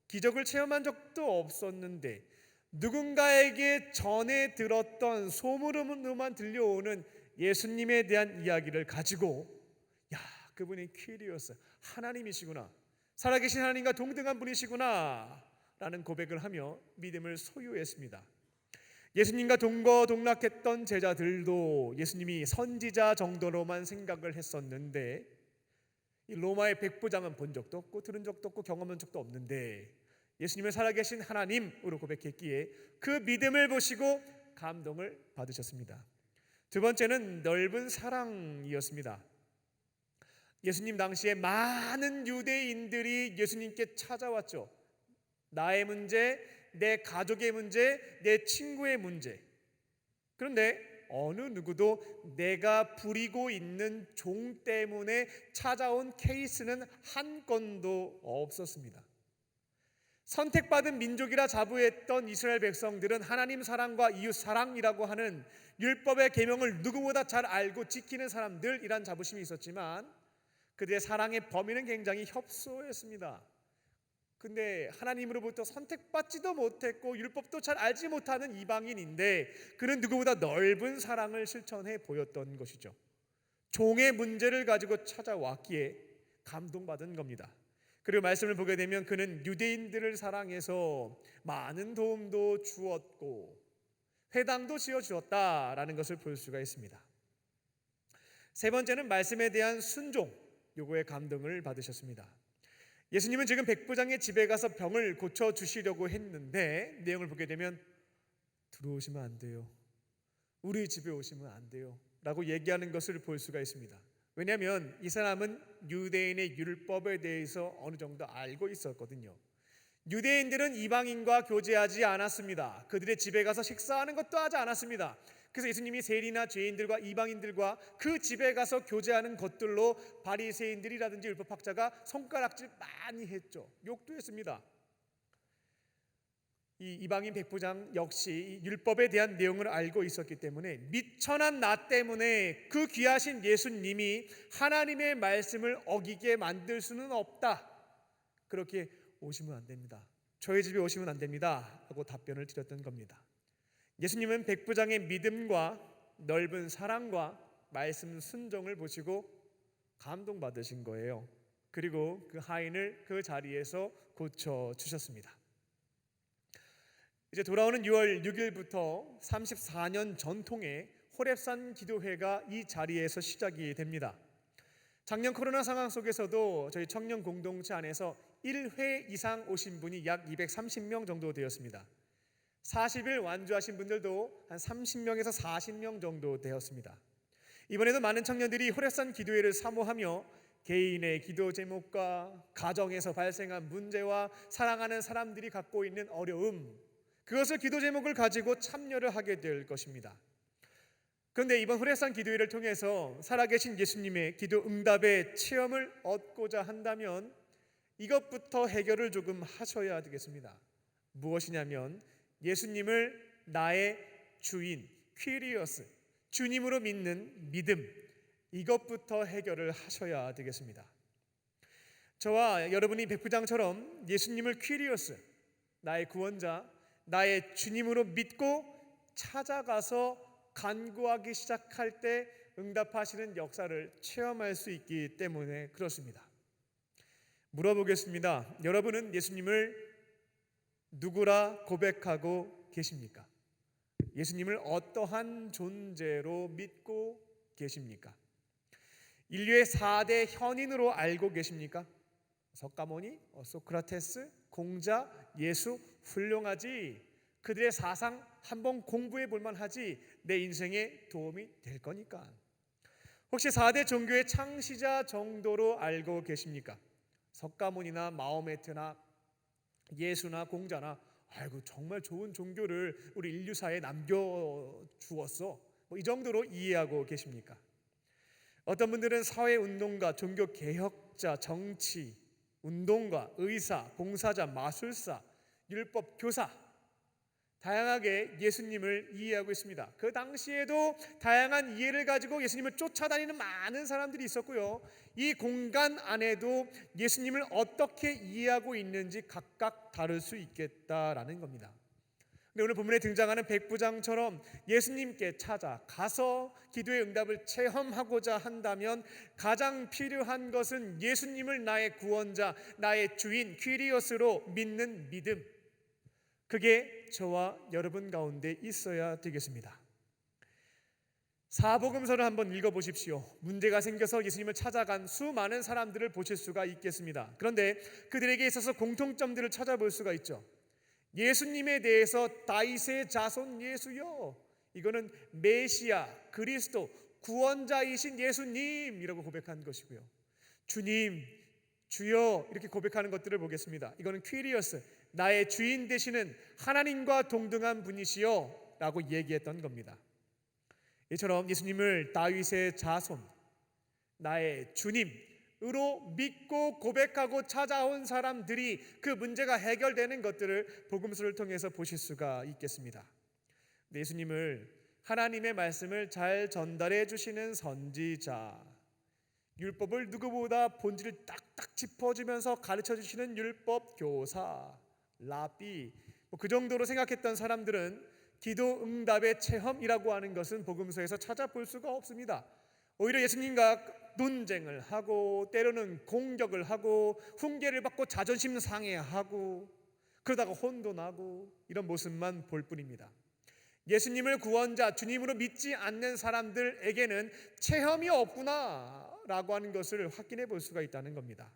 기적을 체험한 적도 없었는데 누군가에게 전해 들었던 소문으로만 들려오는 예수님에 대한 이야기를 가지고 야, 그분이 퀴리오스, 하나님이시구나, 살아계신 하나님과 동등한 분이시구나 라는 고백을 하며 믿음을 소유했습니다. 예수님과 동거동락했던 제자들도 예수님이 선지자 정도로만 생각을 했었는데 이 로마의 백부장은 본 적도 없고 들은 적도 없고 경험한 적도 없는데 예수님을 살아계신 하나님으로 고백했기에 그 믿음을 보시고 감동을 받으셨습니다. 두 번째는 넓은 사랑이었습니다. 예수님 당시에 많은 유대인들이 예수님께 찾아왔죠. 나의 문제, 내 가족의 문제, 내 친구의 문제. 그런데 어느 누구도 내가 부리고 있는 종 때문에 찾아온 케이스는 한 건도 없었습니다. 선택받은 민족이라 자부했던 이스라엘 백성들은 하나님 사랑과 이웃 사랑이라고 하는 율법의 계명을 누구보다 잘 알고 지키는 사람들이란 자부심이 있었지만 그들의 사랑의 범위는 굉장히 협소했습니다. 근데 하나님으로부터 선택받지도 못했고 율법도 잘 알지 못하는 이방인인데 그는 누구보다 넓은 사랑을 실천해 보였던 것이죠. 종의 문제를 가지고 찾아왔기에 감동받은 겁니다. 그리고 말씀을 보게 되면 그는 유대인들을 사랑해서 많은 도움도 주었고 회당도 지어주었다라는 것을 볼 수가 있습니다. 세 번째는 말씀에 대한 순종, 요거에 감동을 받으셨습니다. 예수님은 지금 백부장의 집에 가서 병을 고쳐 주시려고 했는데 내용을 보게 되면 들어오시면 안 돼요. 우리 집에 오시면 안 돼요. 라고 얘기하는 것을 볼 수가 있습니다. 왜냐하면 이 사람은 유대인의 율법에 대해서 어느 정도 알고 있었거든요. 유대인들은 이방인과 교제하지 않았습니다. 그들의 집에 가서 식사하는 것도 하지 않았습니다. 그래서 예수님이 세리나 죄인들과 이방인들과 그 집에 가서 교제하는 것들로 바리새인들이라든지 율법학자가 손가락질 많이 했죠. 욕도 했습니다. 이 이방인 백부장 역시 율법에 대한 내용을 알고 있었기 때문에 미천한 나 때문에 그 귀하신 예수님이 하나님의 말씀을 어기게 만들 수는 없다. 그렇게 오시면 안 됩니다. 저희 집에 오시면 안 됩니다. 하고 답변을 드렸던 겁니다. 예수님은 백부장의 믿음과 넓은 사랑과 말씀 순종을 보시고 감동받으신 거예요. 그리고 그 하인을 그 자리에서 고쳐 주셨습니다. 이제 돌아오는 6월 6일부터 34년 전통의 호렙산 기도회가 이 자리에서 시작이 됩니다. 작년 코로나 상황 속에서도 저희 청년 공동체 안에서 1회 이상 오신 분이 약 230명 정도 되었습니다. 40일 완주하신 분들도 한 30명에서 40명 정도 되었습니다. 이번에도 많은 청년들이 호렙산 기도회를 사모하며 개인의 기도 제목과 가정에서 발생한 문제와 사랑하는 사람들이 갖고 있는 어려움, 그것을 기도 제목을 가지고 참여를 하게 될 것입니다. 그런데 이번 호렙산 기도회를 통해서 살아계신 예수님의 기도 응답의 체험을 얻고자 한다면 이것부터 해결을 조금 하셔야 되겠습니다. 무엇이냐면 예수님을 나의 주인, 퀴리어스, 주님으로 믿는 믿음, 이것부터 해결을 하셔야 되겠습니다. 저와 여러분이 백부장처럼 예수님을 퀴리어스, 나의 구원자, 나의 주님으로 믿고 찾아가서 간구하기 시작할 때 응답하시는 역사를 체험할 수 있기 때문에 그렇습니다. 물어보겠습니다. 여러분은 예수님을 누구라 고백하고 계십니까? 예수님을 어떠한 존재로 믿고 계십니까? 인류의 4대 현인으로 알고 계십니까? 석가모니, 소크라테스, 공자, 예수 훌륭하지. 그들의 사상 한번 공부해 볼 만하지. 내 인생에 도움이 될 거니까. 혹시 4대 종교의 창시자 정도로 알고 계십니까? 석가모니나 마호메트나 예수나 공자나 아이고 정말 좋은 종교를 우리 인류사에 남겨주었어. 이 정도로 이해하고 계십니까? 어떤 분들은 사회운동가, 종교개혁자, 정치, 운동가, 의사, 봉사자, 마술사, 율법교사 다양하게 예수님을 이해하고 있습니다. 그 당시에도 다양한 이해를 가지고 예수님을 쫓아다니는 많은 사람들이 있었고요. 이 공간 안에도 예수님을 어떻게 이해하고 있는지 각각 다를 수 있겠다라는 겁니다. 근데 오늘 본문에 등장하는 백부장처럼 예수님께 찾아가서 기도의 응답을 체험하고자 한다면 가장 필요한 것은 예수님을 나의 구원자, 나의 주인, 퀴리오스로 믿는 믿음, 그게 저와 여러분 가운데 있어야 되겠습니다. 사복음서를 한번 읽어보십시오. 문제가 생겨서 예수님을 찾아간 수많은 사람들을 보실 수가 있겠습니다. 그런데 그들에게 있어서 공통점들을 찾아볼 수가 있죠. 예수님에 대해서 다윗의 자손 예수여, 이거는 메시아, 그리스도, 구원자이신 예수님이라고 고백한 것이고요. 주님, 주여 이렇게 고백하는 것들을 보겠습니다. 이거는 퀴리어스, 나의 주인 되시는 하나님과 동등한 분이시여 라고 얘기했던 겁니다. 이처럼 예수님을 다윗의 자손, 나의 주님으로 믿고 고백하고 찾아온 사람들이 그 문제가 해결되는 것들을 복음서를 통해서 보실 수가 있겠습니다. 예수님을, 하나님의 말씀을 잘 전달해 주시는 선지자, 율법을 누구보다 본질을 딱딱 짚어주면서 가르쳐 주시는 율법 교사, 라비, 그 정도로 생각했던 사람들은 기도 응답의 체험이라고 하는 것은 복음서에서 찾아볼 수가 없습니다. 오히려 예수님과 논쟁을 하고 때로는 공격을 하고 훈계를 받고 자존심 상해하고 그러다가 혼돈하고 이런 모습만 볼 뿐입니다. 예수님을 구원자, 주님으로 믿지 않는 사람들에게는 체험이 없구나 라고 하는 것을 확인해 볼 수가 있다는 겁니다.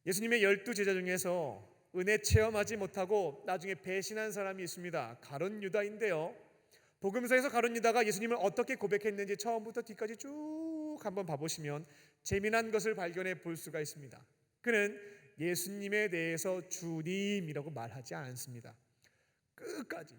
예수님의 12제자 중에서 은혜 체험하지 못하고 나중에 배신한 사람이 있습니다. 가룟 유다인데요. 복음서에서 가룟 유다가 예수님을 어떻게 고백했는지 처음부터 뒤까지 쭉 한번 봐보시면 재미난 것을 발견해 볼 수가 있습니다. 그는 예수님에 대해서 주님이라고 말하지 않습니다. 끝까지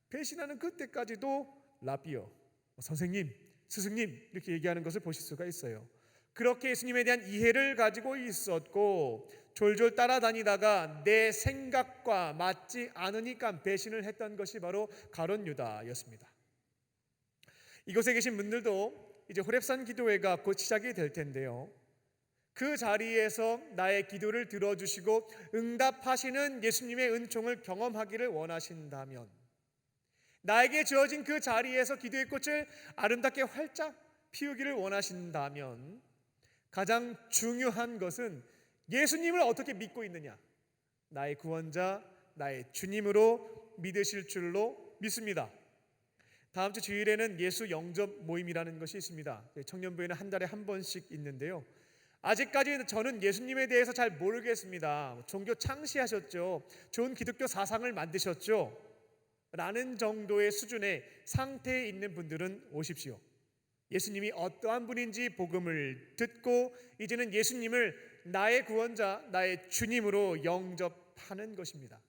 배신하는 그때까지도 라비어, 선생님, 스승님 이렇게 얘기하는 것을 보실 수가 있어요. 그렇게 예수님에 대한 이해를 가지고 있었고 졸졸 따라다니다가 내 생각과 맞지 않으니까 배신을 했던 것이 바로 가룟 유다였습니다. 이곳에 계신 분들도 이제 호렙산 기도회가 곧 시작이 될 텐데요. 그 자리에서 나의 기도를 들어주시고 응답하시는 예수님의 은총을 경험하기를 원하신다면, 나에게 주어진 그 자리에서 기도의 꽃을 아름답게 활짝 피우기를 원하신다면, 가장 중요한 것은 예수님을 어떻게 믿고 있느냐, 나의 구원자, 나의 주님으로 믿으실 줄로 믿습니다. 다음 주 주일에는 예수 영접 모임이라는 것이 있습니다. 청년부에는 한 달에 한 번씩 있는데요. 아직까지 저는 예수님에 대해서 잘 모르겠습니다. 종교 창시하셨죠, 좋은 기독교 사상을 만드셨죠 라는 정도의 수준의 상태에 있는 분들은 오십시오. 예수님이 어떠한 분인지 복음을 듣고 이제는 예수님을 나의 구원자, 나의 주님으로 영접하는 것입니다.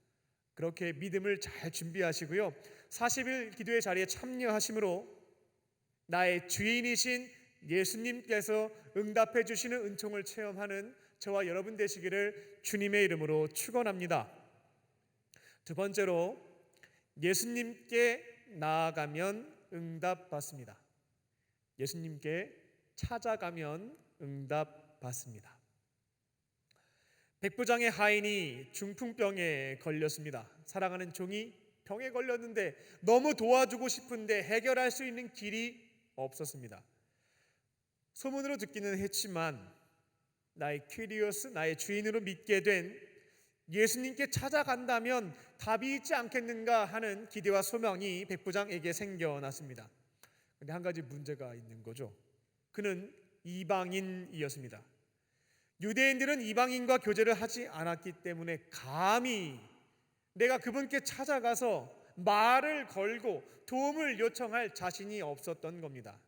그렇게 믿음을 잘 준비하시고요, 40일 기도의 자리에 참여하심으로 나의 주인이신 예수님께서 응답해 주시는 은총을 체험하는 저와 여러분 되시기를 주님의 이름으로 축원합니다. 두 번째로, 예수님께 나아가면 응답받습니다. 예수님께 찾아가면 응답받습니다. 백부장의 하인이 중풍병에 걸렸습니다. 사랑하는 종이 병에 걸렸는데 너무 도와주고 싶은데 해결할 수 있는 길이 없었습니다. 소문으로 듣기는 했지만 나의 퀴리오스, 나의 주인으로 믿게 된 예수님께 찾아간다면 답이 있지 않겠는가 하는 기대와 소망이 백부장에게 생겨났습니다. 그런데 한 가지 문제가 있는 거죠. 그는 이방인이었습니다. 유대인들은 이방인과 교제를 하지 않았기 때문에 감히 내가 그분께 찾아가서 말을 걸고 도움을 요청할 자신이 없었던 겁니다.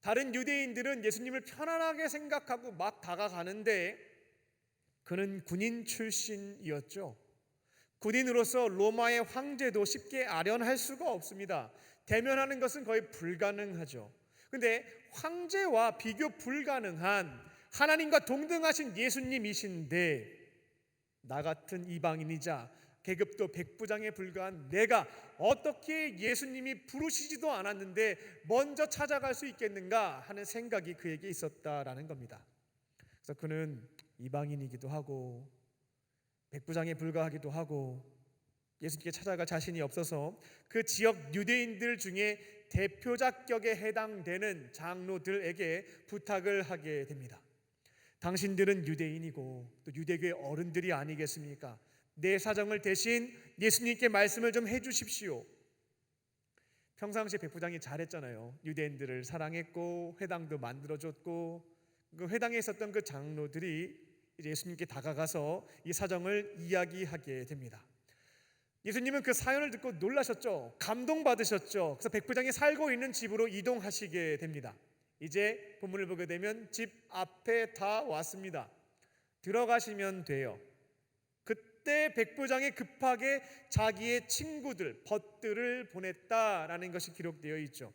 다른 유대인들은 예수님을 편안하게 생각하고 막 다가가는데 그는 군인 출신이었죠. 군인으로서 로마의 황제도 쉽게 아련할 수가 없습니다. 대면하는 것은 거의 불가능하죠. 근데 황제와 비교 불가능한 하나님과 동등하신 예수님이신데 나 같은 이방인이자 계급도 백부장에 불과한 내가 어떻게 예수님이 부르시지도 않았는데 먼저 찾아갈 수 있겠는가 하는 생각이 그에게 있었다라는 겁니다. 그래서 그는 이방인이기도 하고 백부장에 불과하기도 하고 예수님께 찾아갈 자신이 없어서 그 지역 유대인들 중에 대표자격에 해당되는 장로들에게 부탁을 하게 됩니다. 당신들은 유대인이고 또 유대교의 어른들이 아니겠습니까? 내 사정을 대신 예수님께 말씀을 좀 해주십시오. 평상시에 백부장이 잘했잖아요. 유대인들을 사랑했고 회당도 만들어줬고 그 회당에 있었던 그 장로들이 이제 예수님께 다가가서 이 사정을 이야기하게 됩니다. 예수님은 그 사연을 듣고 놀라셨죠. 감동받으셨죠. 그래서 백부장이 살고 있는 집으로 이동하시게 됩니다. 이제 본문을 보게 되면 집 앞에 다 왔습니다. 들어가시면 돼요. 그때 백부장이 급하게 자기의 친구들, 벗들을 보냈다라는 것이 기록되어 있죠.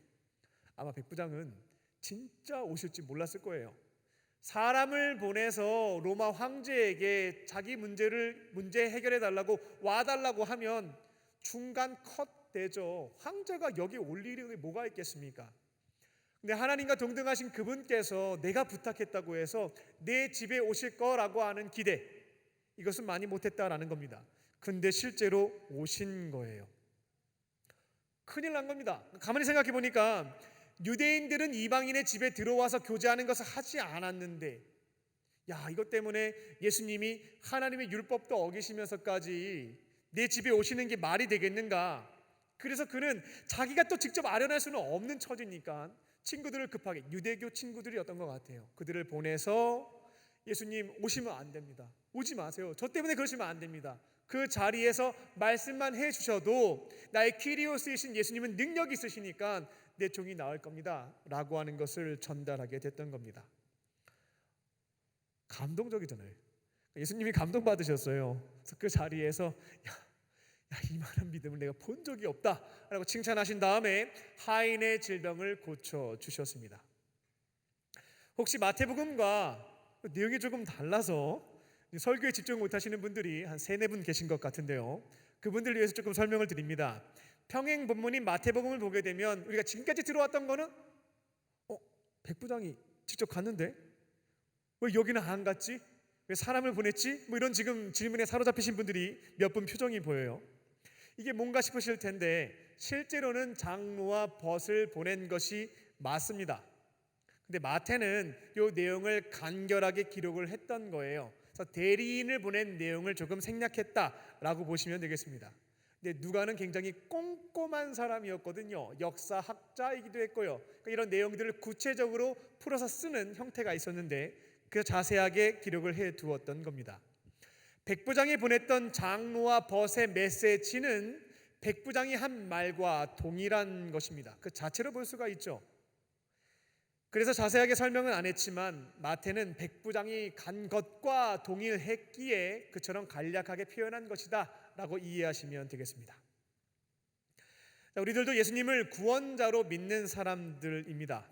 아마 백부장은 진짜 오실지 몰랐을 거예요. 사람을 보내서 로마 황제에게 자기 문제 해결해 달라고 와달라고 하면 중간 컷 되죠. 황제가 여기 올 일이 뭐가 있겠습니까? 근데 하나님과 동등하신 그분께서 내가 부탁했다고 해서 내 집에 오실 거라고 하는 기대, 이것은 많이 못했다라는 겁니다. 근데 실제로 오신 거예요. 큰일 난 겁니다. 가만히 생각해 보니까 유대인들은 이방인의 집에 들어와서 교제하는 것을 하지 않았는데, 이것 때문에 예수님이 하나님의 율법도 어기시면서까지 내 집에 오시는 게 말이 되겠는가? 그래서 그는 자기가 또 직접 아련할 수는 없는 처지니까 친구들을 급하게, 유대교 친구들이었던 것 같아요. 그들을 보내서 예수님 오시면 안 됩니다. 오지 마세요. 저 때문에 그러시면 안 됩니다. 그 자리에서 말씀만 해주셔도 나의 키리오스이신 예수님은 능력이 있으시니까 내 종이 나을 겁니다 라고 하는 것을 전달하게 됐던 겁니다. 감동적이잖아요. 예수님이 감동받으셨어요. 그래서 그 자리에서 이만한 믿음을 내가 본 적이 없다 라고 칭찬하신 다음에 하인의 질병을 고쳐주셨습니다. 혹시 마태복음과 내용이 조금 달라서 설교에 집중 못하시는 분들이 한 3-4분 계신 것 같은데요, 그분들을 위해서 조금 설명을 드립니다. 평행 본문인 마태복음을 보게 되면 우리가 지금까지 들어왔던 거는 백부장이 직접 갔는데 왜 여기는 안 갔지? 왜 사람을 보냈지? 뭐 이런 지금 질문에 사로잡히신 분들이 몇 분 표정이 보여요. 이게 뭔가 싶으실 텐데 실제로는 장로와 벗을 보낸 것이 맞습니다. 근데 마태는 이 내용을 간결하게 기록을 했던 거예요. 그래서 대리인을 보낸 내용을 조금 생략했다라고 보시면 되겠습니다. 근데 누가는 굉장히 꼼꼼한 사람이었거든요. 역사학자이기도 했고요. 그러니까 이런 내용들을 구체적으로 풀어서 쓰는 형태가 있었는데 그 자세하게 기록을 해 두었던 겁니다. 백부장이 보냈던 장로와 벗의 메시지는 백부장이 한 말과 동일한 것입니다. 그 자체로 볼 수가 있죠. 그래서 자세하게 설명은 안 했지만 마태는 백부장이 간 것과 동일했기에 그처럼 간략하게 표현한 것이다 라고 이해하시면 되겠습니다. 우리들도 예수님을 구원자로 믿는 사람들입니다.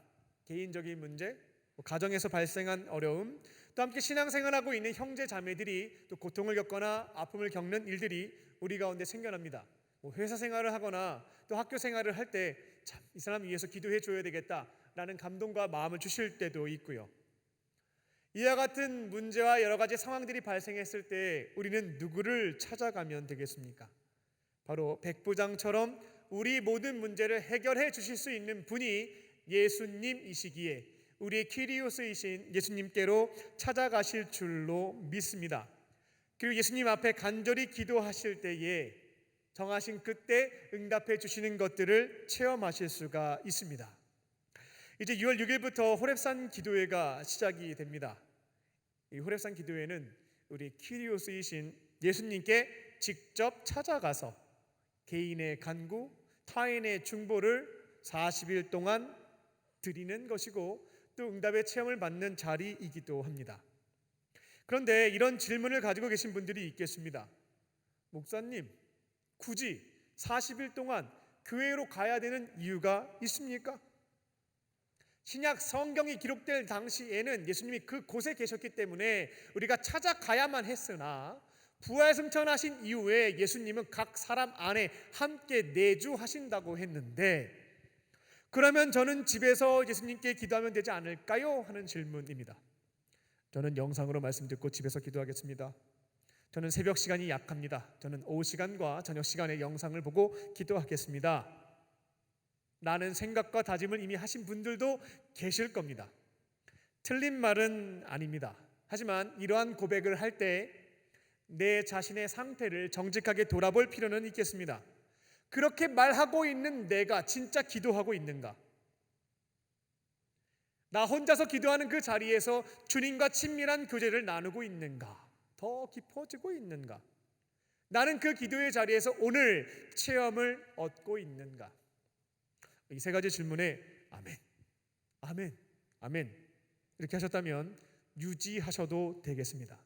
개인적인 문제, 가정에서 발생한 어려움, 또 함께 신앙생활하고 있는 형제 자매들이 또 고통을 겪거나 아픔을 겪는 일들이 우리 가운데 생겨납니다. 회사 생활을 하거나 또 학교 생활을 할 때 참 이 사람 위해서 기도해 줘야 되겠다라는 감동과 마음을 주실 때도 있고요. 이와 같은 문제와 여러 가지 상황들이 발생했을 때 우리는 누구를 찾아가면 되겠습니까? 바로 백부장처럼 우리 모든 문제를 해결해 주실 수 있는 분이 예수님이시기에 우리의 키리오스이신 예수님께로 찾아가실 줄로 믿습니다. 그리고 예수님 앞에 간절히 기도하실 때에 정하신 그때 응답해 주시는 것들을 체험하실 수가 있습니다. 이제 6월 6일부터 호렙산 기도회가 시작이 됩니다. 이 호렙산 기도회는 우리 키리오스이신 예수님께 직접 찾아가서 개인의 간구, 타인의 중보를 40일 동안 드리는 것이고 또 응답의 체험을 받는 자리이기도 합니다. 그런데 이런 질문을 가지고 계신 분들이 있겠습니다. 목사님, 굳이 40일 동안 교회로 가야 되는 이유가 있습니까? 신약 성경이 기록될 당시에는 예수님이 그곳에 계셨기 때문에 우리가 찾아가야만 했으나 부활 승천하신 이후에 예수님은 각 사람 안에 함께 내주하신다고 했는데 그러면 저는 집에서 예수님께 기도하면 되지 않을까요? 하는 질문입니다. 저는 영상으로 말씀 듣고 집에서 기도하겠습니다. 저는 새벽 시간이 약합니다. 저는 오후 시간과 저녁 시간에 영상을 보고 기도하겠습니다. 라는 생각과 다짐을 이미 하신 분들도 계실 겁니다. 틀린 말은 아닙니다. 하지만 이러한 고백을 할 때 내 자신의 상태를 정직하게 돌아볼 필요는 있겠습니다. 그렇게 말하고 있는 내가 진짜 기도하고 있는가? 나 혼자서 기도하는 그 자리에서 주님과 친밀한 교제를 나누고 있는가? 더 깊어지고 있는가? 나는 그 기도의 자리에서 오늘 체험을 얻고 있는가? 이 3가지 질문에 아멘, 아멘, 아멘 이렇게 하셨다면 유지하셔도 되겠습니다.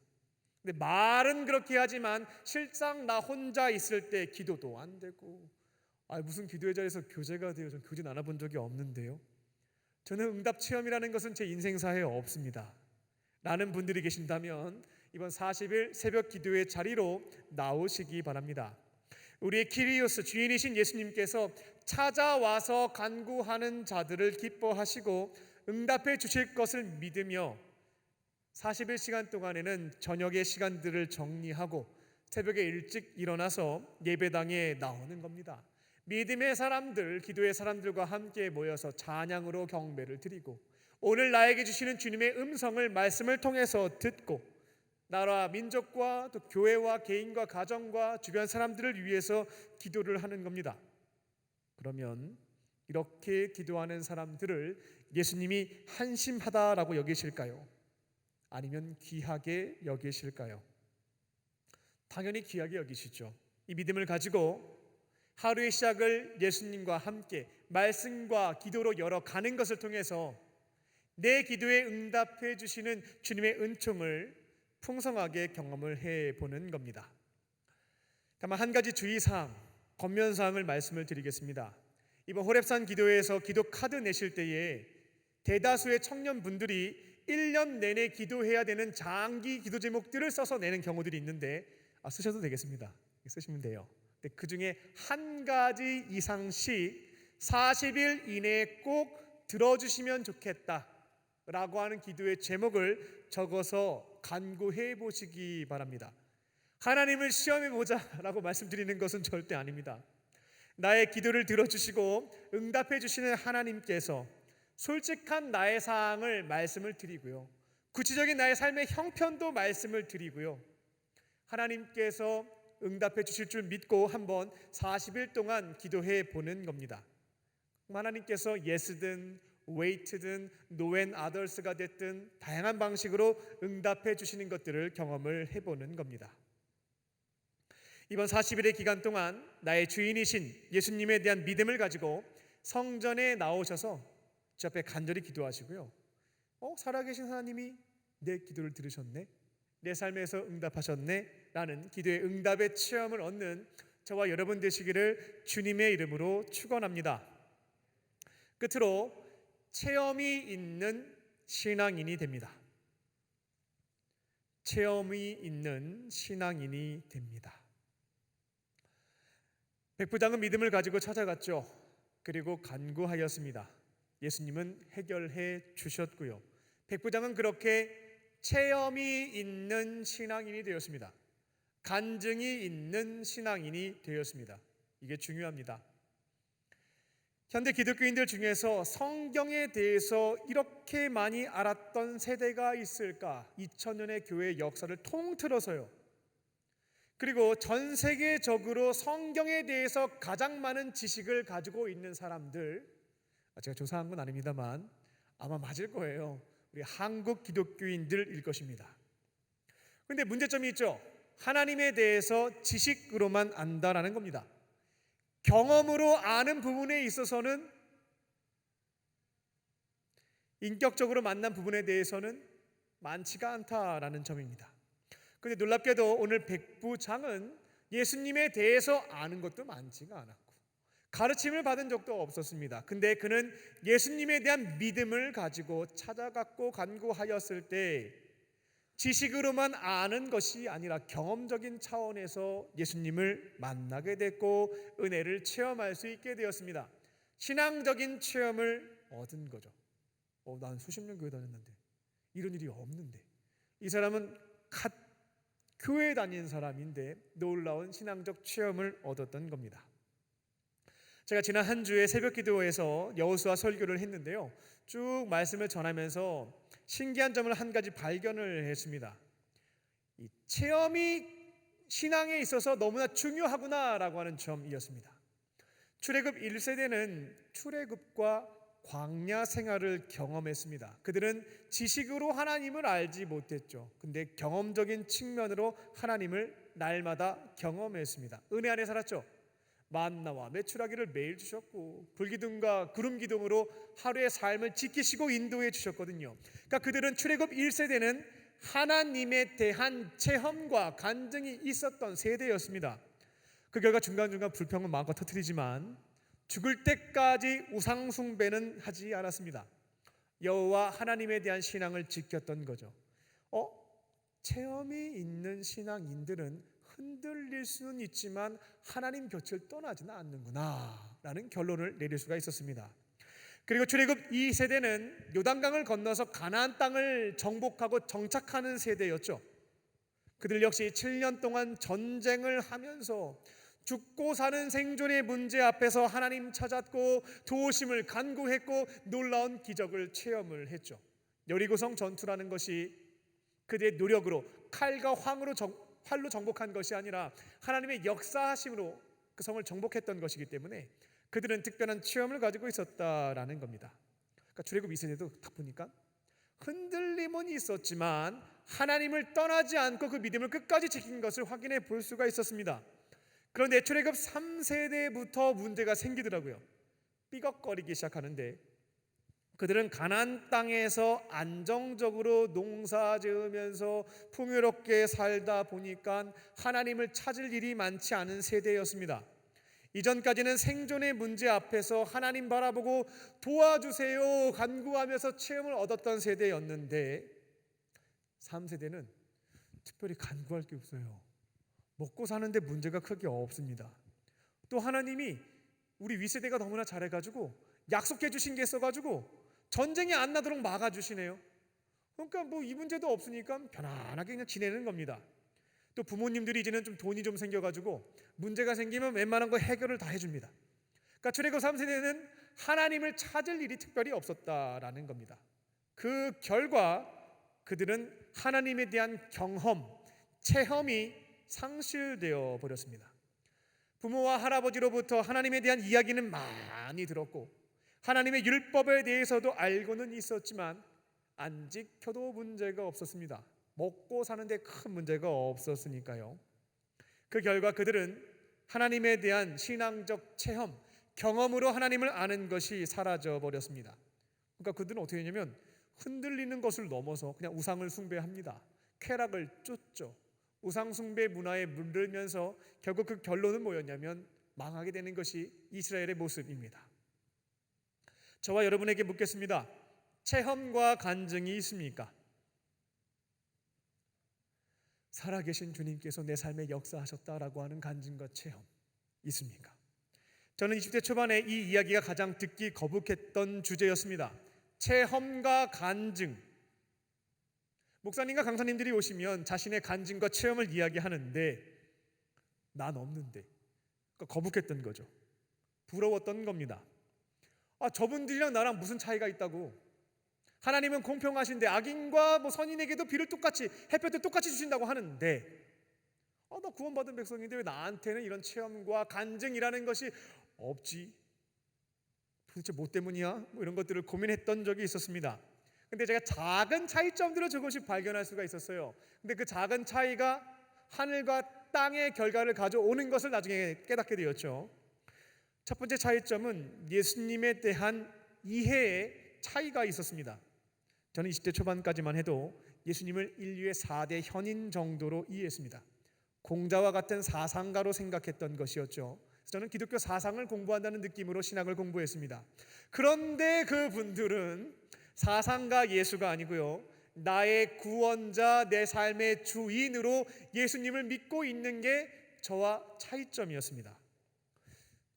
근데 말은 그렇게 하지만 실상 나 혼자 있을 때 기도도 안 되고 무슨 기도의 자리에서 교제가 돼요? 전 교제 나눠본 적이 없는데요. 저는 응답 체험이라는 것은 제 인생사에 없습니다 라는 분들이 계신다면 이번 40일 새벽 기도의 자리로 나오시기 바랍니다. 우리의 키리오스 주인이신 예수님께서 찾아와서 간구하는 자들을 기뻐하시고 응답해 주실 것을 믿으며 40일 시간 동안에는 저녁의 시간들을 정리하고 새벽에 일찍 일어나서 예배당에 나오는 겁니다. 믿음의 사람들, 기도의 사람들과 함께 모여서 찬양으로 경배를 드리고 오늘 나에게 주시는 주님의 음성을 말씀을 통해서 듣고 나라, 민족과 또 교회와 개인과 가정과 주변 사람들을 위해서 기도를 하는 겁니다. 그러면 이렇게 기도하는 사람들을 예수님이 한심하다라고 여기실까요? 아니면 귀하게 여기실까요? 당연히 귀하게 여기시죠. 이 믿음을 가지고 하루의 시작을 예수님과 함께 말씀과 기도로 열어가는 것을 통해서 내 기도에 응답해 주시는 주님의 은총을 풍성하게 경험을 해보는 겁니다. 다만 한 가지 주의사항, 권면사항을 말씀을 드리겠습니다. 이번 호렙산 기도회에서 기도 카드 내실 때에 대다수의 청년분들이 1년 내내 기도해야 되는 장기 기도 제목들을 써서 내는 경우들이 있는데 쓰셔도 되겠습니다. 쓰시면 돼요. 근데 그 중에 한 가지 이상씩 40일 이내에 꼭 들어주시면 좋겠다 라고 하는 기도의 제목을 적어서 간구해 보시기 바랍니다. 하나님을 시험해 보자 라고 말씀드리는 것은 절대 아닙니다. 나의 기도를 들어주시고 응답해 주시는 하나님께서 솔직한 나의 사항을 말씀을 드리고요, 구체적인 나의 삶의 형편도 말씀을 드리고요, 하나님께서 응답해 주실 줄 믿고 한번 40일 동안 기도해 보는 겁니다. 하나님께서 yes든 wait든 no and others가 됐든 다양한 방식으로 응답해 주시는 것들을 경험을 해보는 겁니다. 이번 40일의 기간 동안 나의 주인이신 예수님에 대한 믿음을 가지고 성전에 나오셔서 제 앞에 간절히 기도하시고요, 살아계신 하나님이 내 기도를 들으셨네, 내 삶에서 응답하셨네 라는 기도의 응답의 체험을 얻는 저와 여러분 되시기를 주님의 이름으로 축원합니다. 끝으로 체험이 있는 신앙인이 됩니다. 체험이 있는 신앙인이 됩니다. 백부장은 믿음을 가지고 찾아갔죠. 그리고 간구하였습니다. 예수님은 해결해 주셨고요, 백부장은 그렇게 체험이 있는 신앙인이 되었습니다. 간증이 있는 신앙인이 되었습니다. 이게 중요합니다. 현대 기독교인들 중에서 성경에 대해서 이렇게 많이 알았던 세대가 있을까? 2000년의 교회 역사를 통틀어서요. 그리고 전 세계적으로 성경에 대해서 가장 많은 지식을 가지고 있는 사람들, 제가 조사한 건 아닙니다만 아마 맞을 거예요. 우리 한국 기독교인들일 것입니다. 그런데 문제점이 있죠. 하나님에 대해서 지식으로만 안다라는 겁니다. 경험으로 아는 부분에 있어서는, 인격적으로 만난 부분에 대해서는 많지가 않다라는 점입니다. 그런데 놀랍게도 오늘 백부장은 예수님에 대해서 아는 것도 많지가 않았고 가르침을 받은 적도 없었습니다. 근데 그는 예수님에 대한 믿음을 가지고 찾아갔고 간구하였을 때 지식으로만 아는 것이 아니라 경험적인 차원에서 예수님을 만나게 됐고 은혜를 체험할 수 있게 되었습니다. 신앙적인 체험을 얻은 거죠. 난 수십 년 교회 다녔는데 이런 일이 없는데, 이 사람은 갓 교회 다닌 사람인데 놀라운 신앙적 체험을 얻었던 겁니다. 제가 지난 한 주에 새벽 기도에서 여호수아 설교를 했는데요, 쭉 말씀을 전하면서 신기한 점을 한 가지 발견을 했습니다. 이 체험이 신앙에 있어서 너무나 중요하구나라고 하는 점이었습니다. 출애굽 1세대는 출애굽과 광야 생활을 경험했습니다. 그들은 지식으로 하나님을 알지 못했죠. 근데 경험적인 측면으로 하나님을 날마다 경험했습니다. 은혜 안에 살았죠. 만나와 메추라기를 매일 주셨고 불기둥과 구름기둥으로 하루의 삶을 지키시고 인도해 주셨거든요. 그러니까 그들은 출애굽 1세대는 하나님에 대한 체험과 간증이 있었던 세대였습니다. 그 결과 중간중간 불평은 마음껏 터뜨리지만 죽을 때까지 우상 숭배는 하지 않았습니다. 여호와 하나님에 대한 신앙을 지켰던 거죠. 체험이 있는 신앙인들은 흔들릴 수는 있지만 하나님 곁을 떠나지는 않는구나 라는 결론을 내릴 수가 있었습니다. 그리고 출애굽 2세대는 요단강을 건너서 가나안 땅을 정복하고 정착하는 세대였죠. 그들 역시 7년 동안 전쟁을 하면서 죽고 사는 생존의 문제 앞에서 하나님 찾았고 도우심을 간구했고 놀라운 기적을 체험을 했죠. 여리고성 전투라는 것이 그들의 노력으로 칼과 활로 정복한 것이 아니라 하나님의 역사하심으로 그 성을 정복했던 것이기 때문에 그들은 특별한 체험을 가지고 있었다라는 겁니다. 그러니까 출애굽 2세대도 딱 보니까 흔들림은 있었지만 하나님을 떠나지 않고 그 믿음을 끝까지 지킨 것을 확인해 볼 수가 있었습니다. 그런데 출애굽 3세대부터 문제가 생기더라고요. 삐걱거리기 시작하는데, 그들은 가나안 땅에서 안정적으로 농사 지으면서 풍요롭게 살다 보니까 하나님을 찾을 일이 많지 않은 세대였습니다. 이전까지는 생존의 문제 앞에서 하나님 바라보고 도와주세요 간구하면서 체험을 얻었던 세대였는데, 3세대는 특별히 간구할 게 없어요. 먹고 사는데 문제가 크게 없습니다. 또 하나님이 우리 윗세대가 너무나 잘해가지고 약속해 주신 게 있어가지고 전쟁이 안 나도록 막아주시네요. 그러니까 뭐 이 문제도 없으니까 편안하게 그냥 지내는 겁니다. 또 부모님들이 이제는 좀 돈이 좀 생겨가지고 문제가 생기면 웬만한 거 해결을 다 해줍니다. 그러니까 출애굽 3세대는 하나님을 찾을 일이 특별히 없었다라는 겁니다. 그 결과 그들은 하나님에 대한 경험, 체험이 상실되어 버렸습니다. 부모와 할아버지로부터 하나님에 대한 이야기는 많이 들었고 하나님의 율법에 대해서도 알고는 있었지만 안 지켜도 문제가 없었습니다. 먹고 사는데 큰 문제가 없었으니까요. 그 결과 그들은 하나님에 대한 신앙적 체험, 경험으로 하나님을 아는 것이 사라져 버렸습니다. 그러니까 그들은 어떻게 했냐면 흔들리는 것을 넘어서 그냥 우상을 숭배합니다. 쾌락을 쫓죠. 우상 숭배 문화에 물들면서 결국 그 결론은 뭐였냐면 망하게 되는 것이 이스라엘의 모습입니다. 저와 여러분에게 묻겠습니다. 체험과 간증이 있습니까? 살아계신 주님께서 내 삶에 역사하셨다라고 하는 간증과 체험 있습니까? 저는 20대 초반에 이 이야기가 가장 듣기 거북했던 주제였습니다. 체험과 간증. 목사님과 강사님들이 오시면 자신의 간증과 체험을 이야기하는데 난 없는데, 그러니까 거북했던 거죠. 부러웠던 겁니다. 저분들이랑 나랑 무슨 차이가 있다고? 하나님은 공평하신데 악인과 뭐 선인에게도 비를 똑같이, 햇볕을 똑같이 주신다고 하는데 나 구원받은 백성인데 왜 나한테는 이런 체험과 간증이라는 것이 없지? 도대체 뭐 때문이야? 뭐 이런 것들을 고민했던 적이 있었습니다. 근데 제가 작은 차이점들을 조금씩 발견할 수가 있었어요. 근데 그 작은 차이가 하늘과 땅의 결과를 가져오는 것을 나중에 깨닫게 되었죠. 첫 번째 차이점은 예수님에 대한 이해의 차이가 있었습니다. 저는 20대 초반까지만 해도 예수님을 인류의 4대 현인 정도로 이해했습니다. 공자와 같은 사상가로 생각했던 것이었죠. 저는 기독교 사상을 공부한다는 느낌으로 신학을 공부했습니다. 그런데 그분들은 사상가 예수가 아니고요, 나의 구원자, 내 삶의 주인으로 예수님을 믿고 있는 게 저와 차이점이었습니다.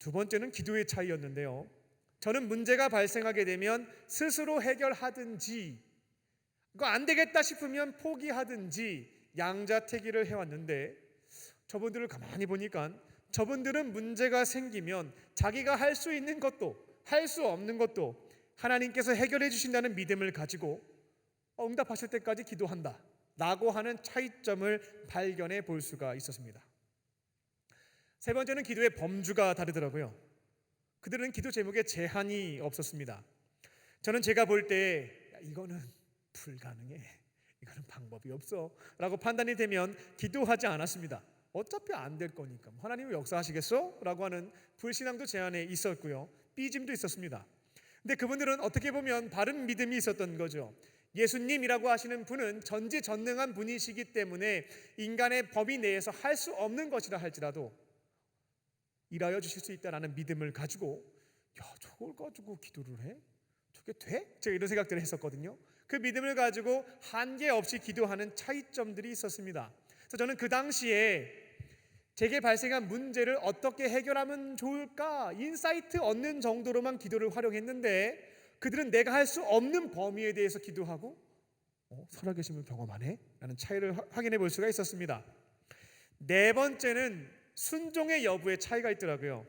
두 번째는 기도의 차이였는데요, 저는 문제가 발생하게 되면 스스로 해결하든지 그거 안 되겠다 싶으면 포기하든지 양자택일을 해왔는데, 저분들을 가만히 보니까 저분들은 문제가 생기면 자기가 할 수 있는 것도 할 수 없는 것도 하나님께서 해결해 주신다는 믿음을 가지고 응답하실 때까지 기도한다 라고 하는 차이점을 발견해 볼 수가 있었습니다. 세 번째는 기도의 범주가 다르더라고요. 그들은 기도 제목에 제한이 없었습니다. 저는 제가 볼 때 이거는 불가능해, 이거는 방법이 없어 라고 판단이 되면 기도하지 않았습니다. 어차피 안 될 거니까 하나님은 역사하시겠어? 라고 하는 불신앙도 제 안에 있었고요, 삐짐도 있었습니다. 근데 그분들은 어떻게 보면 바른 믿음이 있었던 거죠. 예수님이라고 하시는 분은 전지전능한 분이시기 때문에 인간의 범위 내에서 할 수 없는 것이라 할지라도 일하여 주실 수 있다는 믿음을 가지고 저걸 가지고 기도를 해? 저게 돼? 제가 이런 생각들을 했었거든요. 그 믿음을 가지고 한계 없이 기도하는 차이점들이 있었습니다. 그래서 저는 그 당시에 제게 발생한 문제를 어떻게 해결하면 좋을까 인사이트 얻는 정도로만 기도를 활용했는데, 그들은 내가 할 수 없는 범위에 대해서 기도하고 살아계심을 경험하네 라는 차이를 확인해 볼 수가 있었습니다. 네 번째는 순종의 여부의 차이가 있더라고요.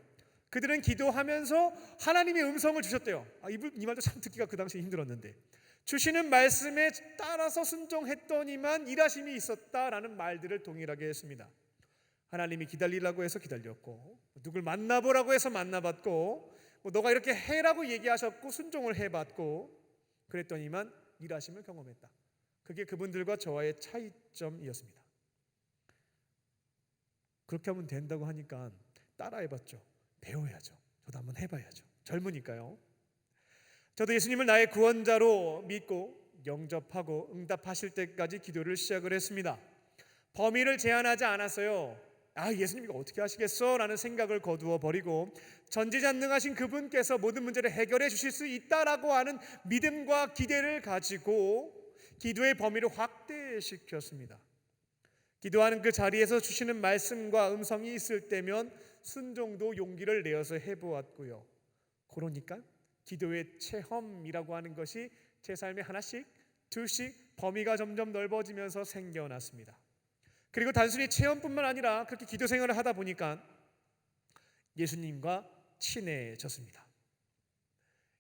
그들은 기도하면서 하나님의 음성을 주셨대요. 이 말도 참 듣기가 그 당시에 힘들었는데, 주시는 말씀에 따라서 순종했더니만 일하심이 있었다라는 말들을 동일하게 했습니다. 하나님이 기다리라고 해서 기다렸고, 누굴 만나보라고 해서 만나봤고, 너가 이렇게 해라고 얘기하셨고 순종을 해봤고, 그랬더니만 일하심을 경험했다. 그게 그분들과 저와의 차이점이었습니다. 그렇게 하면 된다고 하니까 따라해봤죠. 배워야죠. 저도 한번 해봐야죠. 젊으니까요. 저도 예수님을 나의 구원자로 믿고 영접하고 응답하실 때까지 기도를 시작을 했습니다. 범위를 제한하지 않았어요. 예수님이 어떻게 하시겠어? 라는 생각을 거두어 버리고 전지전능하신 그분께서 모든 문제를 해결해 주실 수 있다라고 하는 믿음과 기대를 가지고 기도의 범위를 확대시켰습니다. 기도하는 그 자리에서 주시는 말씀과 음성이 있을 때면 순종도 용기를 내어서 해보았고요. 그러니까 기도의 체험이라고 하는 것이 제 삶에 하나씩 둘씩 범위가 점점 넓어지면서 생겨났습니다. 그리고 단순히 체험뿐만 아니라 그렇게 기도 생활을 하다 보니까 예수님과 친해졌습니다.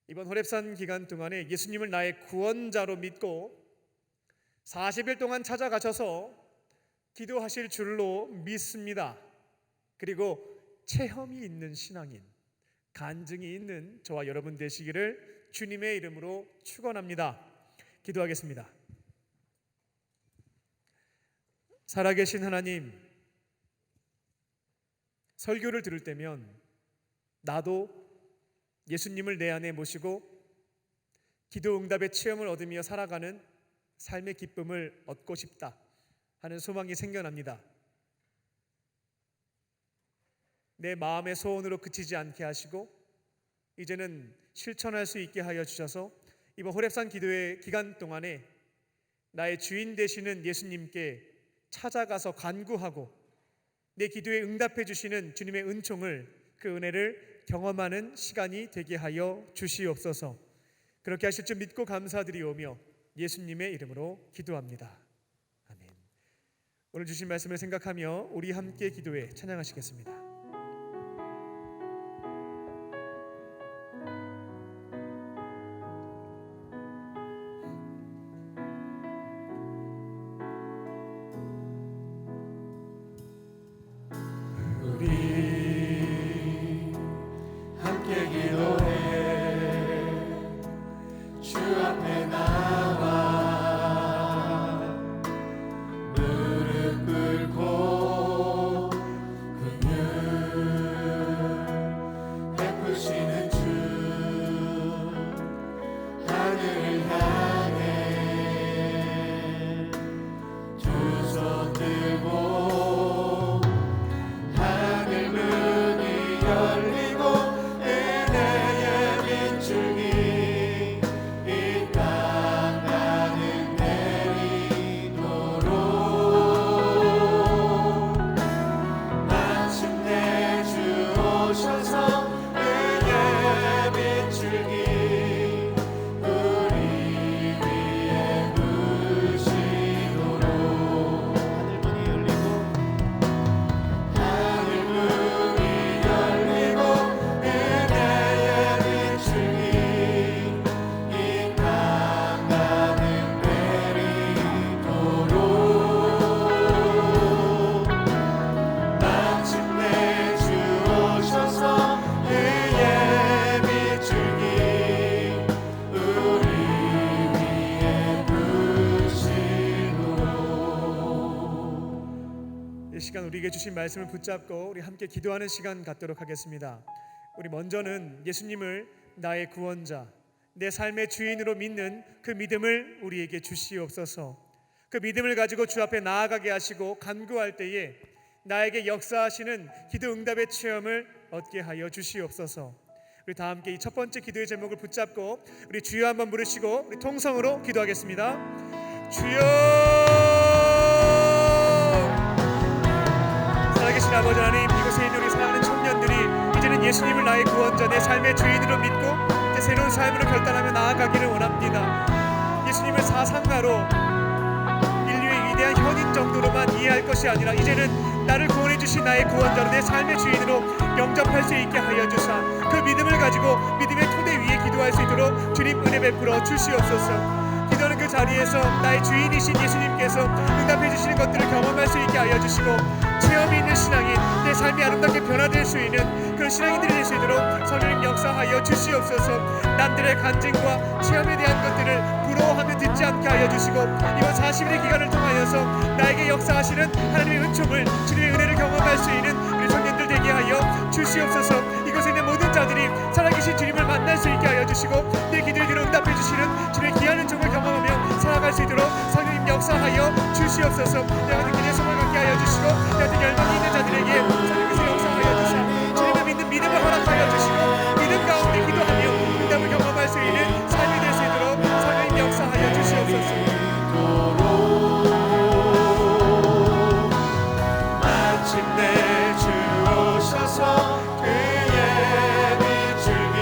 이번 호렙산 기간 동안에 예수님을 나의 구원자로 믿고 40일 동안 찾아가셔서 기도하실 줄로 믿습니다. 그리고 체험이 있는 신앙인, 간증이 있는 저와 여러분 되시기를 주님의 이름으로 축원합니다. 기도하겠습니다. 살아계신 하나님, 설교를 들을 때면 나도 예수님을 내 안에 모시고 기도 응답의 체험을 얻으며 살아가는 삶의 기쁨을 얻고 싶다 하는 소망이 생겨납니다. 내 마음의 소원으로 그치지 않게 하시고 이제는 실천할 수 있게 하여 주셔서 이번 호렙산 기도의 기간 동안에 나의 주인 되시는 예수님께 찾아가서 간구하고 내 기도에 응답해 주시는 주님의 은총을, 그 은혜를 경험하는 시간이 되게 하여 주시옵소서. 그렇게 하실 줄 믿고 감사드리오며 예수님의 이름으로 기도합니다. 아멘. 오늘 주신 말씀을 생각하며 우리 함께 기도해 찬양하시겠습니다. 우리에게 주신 말씀을 붙잡고 우리 함께 기도하는 시간 갖도록 하겠습니다. 우리 먼저는 예수님을 나의 구원자, 내 삶의 주인으로 믿는 그 믿음을 우리에게 주시옵소서. 그 믿음을 가지고 주 앞에 나아가게 하시고 간구할 때에 나에게 역사하시는 기도 응답의 체험을 얻게 하여 주시옵소서. 우리 다 함께 이 첫 번째 기도의 제목을 붙잡고 우리 주여 한번 부르시고 우리 통성으로 기도하겠습니다. 주여! 살아계신 아버지 하나님, 이곳에 있는 우리 사랑하는 청년들이 이제는 예수님을 나의 구원자, 내 삶의 주인으로 믿고 이제 새로운 삶으로 결단하며 나아가기를 원합니다. 예수님을 사상가로 인류의 위대한 현인 정도로만 이해할 것이 아니라 이제는 나를 구원해 주신 나의 구원자로 내 삶의 주인으로 영접할 수 있게 하여 주사 그 믿음을 가지고 믿음의 토대 위에 기도할 수 있도록 주님 은혜 베풀어 주시옵소서. 기도하는 그 자리에서 나의 주인이신 예수님께서 응답해 주시는 것들을 경험할 수 있게 하여 주시고 체험이 있는 신앙인, 내 삶이 아름답게 변화될 수 있는 그런 신앙인들이 될 수 있도록 성령님 역사하여 주시옵소서. 남들의 간증과 체험에 대한 것들을 부러워하며 듣지 않게 하여 주시고 이번 40일의 기간을 통하여서 나에게 역사하시는 하나님의 은총을, 주님의 은혜를 경험할 수 있는 우리 청년들 되게 하여 주시옵소서. 이곳에 있는 모든 자들이 살아계신 주님을 만날 수 있게 하여 주시고 내 기도에 들어 응답해 주시는 주님의 귀한 은총을 경험하며 살아갈 수 있도록 성령님 역사하여 주시옵소서. 내 같은 기도에 소망 갖게 하여 주시고 내 같은 열망이 있는 자들에게 성령께서 역사하여 주시고 주님을 믿는 믿음을 허락하여 주시고 믿음 가운데 기도하며 응답을 경험할 수 있는 삶이 될 수 있도록 성령님 역사하여 주시옵소서. 마침내 주 오셔서 그의 빛줄기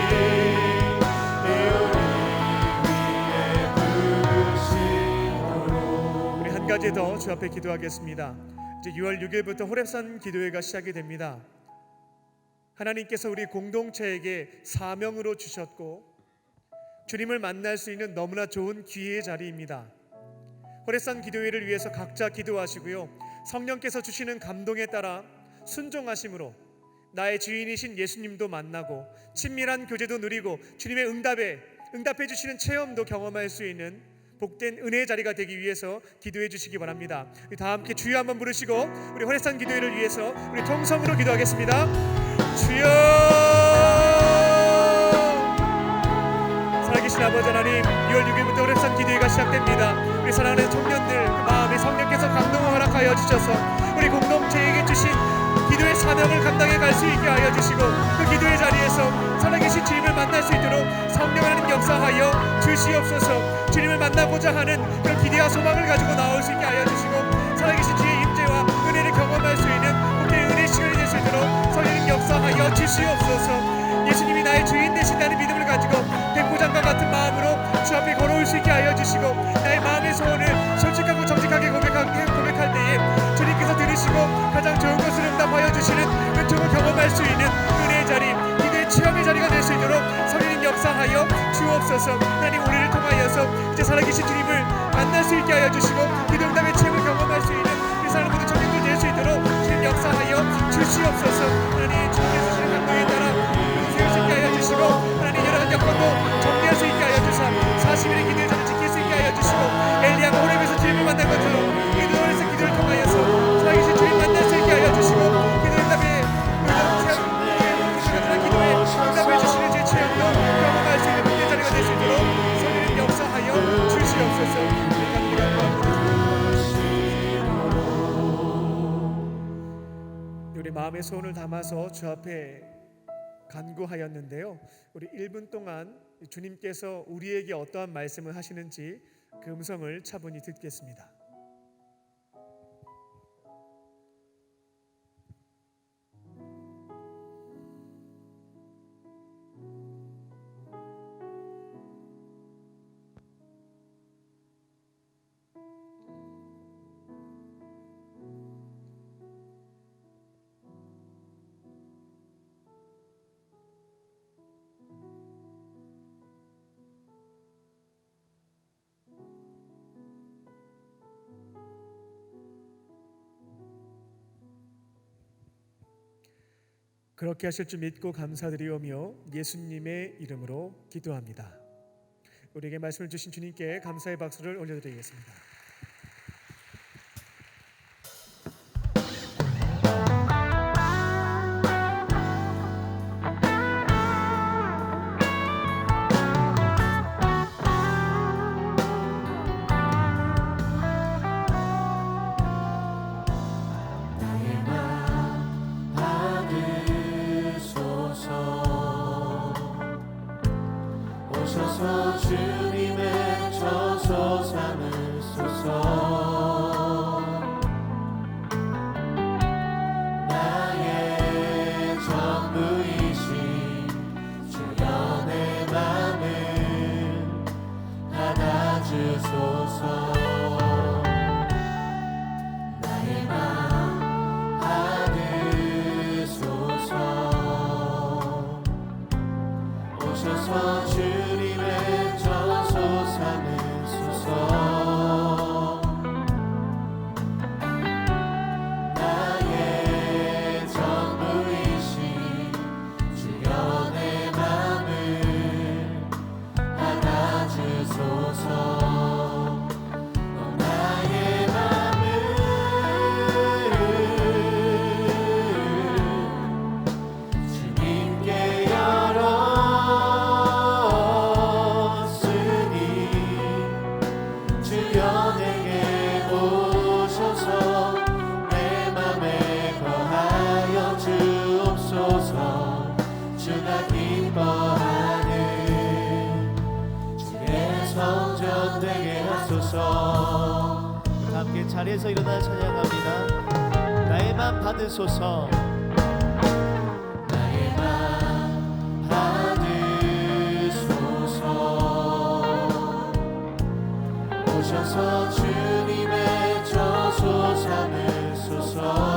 우리 한 가지 더 주 앞에 기도하겠습니다. 이제 6월 6일부터 호렙산 기도회가 시작이 됩니다. 하나님께서 우리 공동체에게 사명으로 주셨고 주님을 만날 수 있는 너무나 좋은 기회의 자리입니다. 호렙산 기도회를 위해서 각자 기도하시고요, 성령께서 주시는 감동에 따라 순종하심으로 나의 주인이신 예수님도 만나고 친밀한 교제도 누리고 주님의 응답해 주시는 체험도 경험할 수 있는 복된 은혜의 자리가 되기 위해서 기도해 주시기 바랍니다. 다 함께 주여 한번 부르시고 우리 호렙산 기도회를 위해서 우리 통성으로 기도하겠습니다. 주여, 살아계신 아버지 하나님, 6월 6일부터 호렙산 기도회가 시작됩니다. 우리 사랑하는 청년들 그 마음에 성령께서 감동을 허락하여 주셔서 우리 공동체에게 주신 기도의 사명을 감당해 갈 수 있게 하여 주시고 그 기도의 자리에서 살아계신 주님을 만날 수 있도록 성령 하나님 역사하여 주시옵소서. 주님을 만나고자 하는 그런 기대와 소망을 가지고 나올 수 있게 하여 주시고 살아계신 주의 임재와 은혜를 경험할 수 있는 복된 은혜의 시간이 될 수 있도록 성령 역사하여 주시옵소서. 예수님이 나의 주인 되신다는 믿음을 가지고 백보장과 같은 마음으로 주 앞에 걸어올 수 있게 하여 주시고 나의 마음의 소원을 솔직하고 정직하게 고백할 때에 주님께서 들으시고 가장 좋은 것을 응답하여 주시는 은총을 경험할 수 있는 은혜의 자리, 기도의 체험의 자리가 될 수 있도록 성령님 역사하여 주옵소서. 하나님, 우리를 통하여서 이제 살아계신 주님을 만날 수 있게 하여 주시고 기도 응답의 체험을 경험할 수 있는 이 사람 모든 청년들 될 수 있도록 주님 역사하여 주시옵소서. 하나님, 주님께서 주시는 감동에 따라 세울 수 있게 하여 주시고 하나님, 여러 가지 여건도 정리할 수 있게 하여 주사 40일의 기도의 자를 지킬 수 있게 하여 주시고 엘리야가 호렙에서 주님을 만난 것처럼 기도에서 기도를 통하여서 살아계신 주님 만날 수 있게 하여 주시고 기도 응답의 기도에 응답해 주시는 제 체험도 경험할 수 있는 복된 자리가 될 수 있도록 성령님 역사하여 주시옵소서. 우리 마음의 소원을 담아서 주 앞에 간구하였는데요, 우리 1분 동안 주님께서 우리에게 어떠한 말씀을 하시는지 그 음성을 차분히 듣겠습니다. 그렇게 하실 줄 믿고 감사드리오며 예수님의 이름으로 기도합니다. 우리에게 말씀을 주신 주님께 감사의 박수를 올려드리겠습니다. 주님의 저소 삼을 수 자리에서 일어나 찬양합니다. 나의 맘 받으소서. 나의 맘 받으소서. 오셔서 주님의 저소 삼으소서.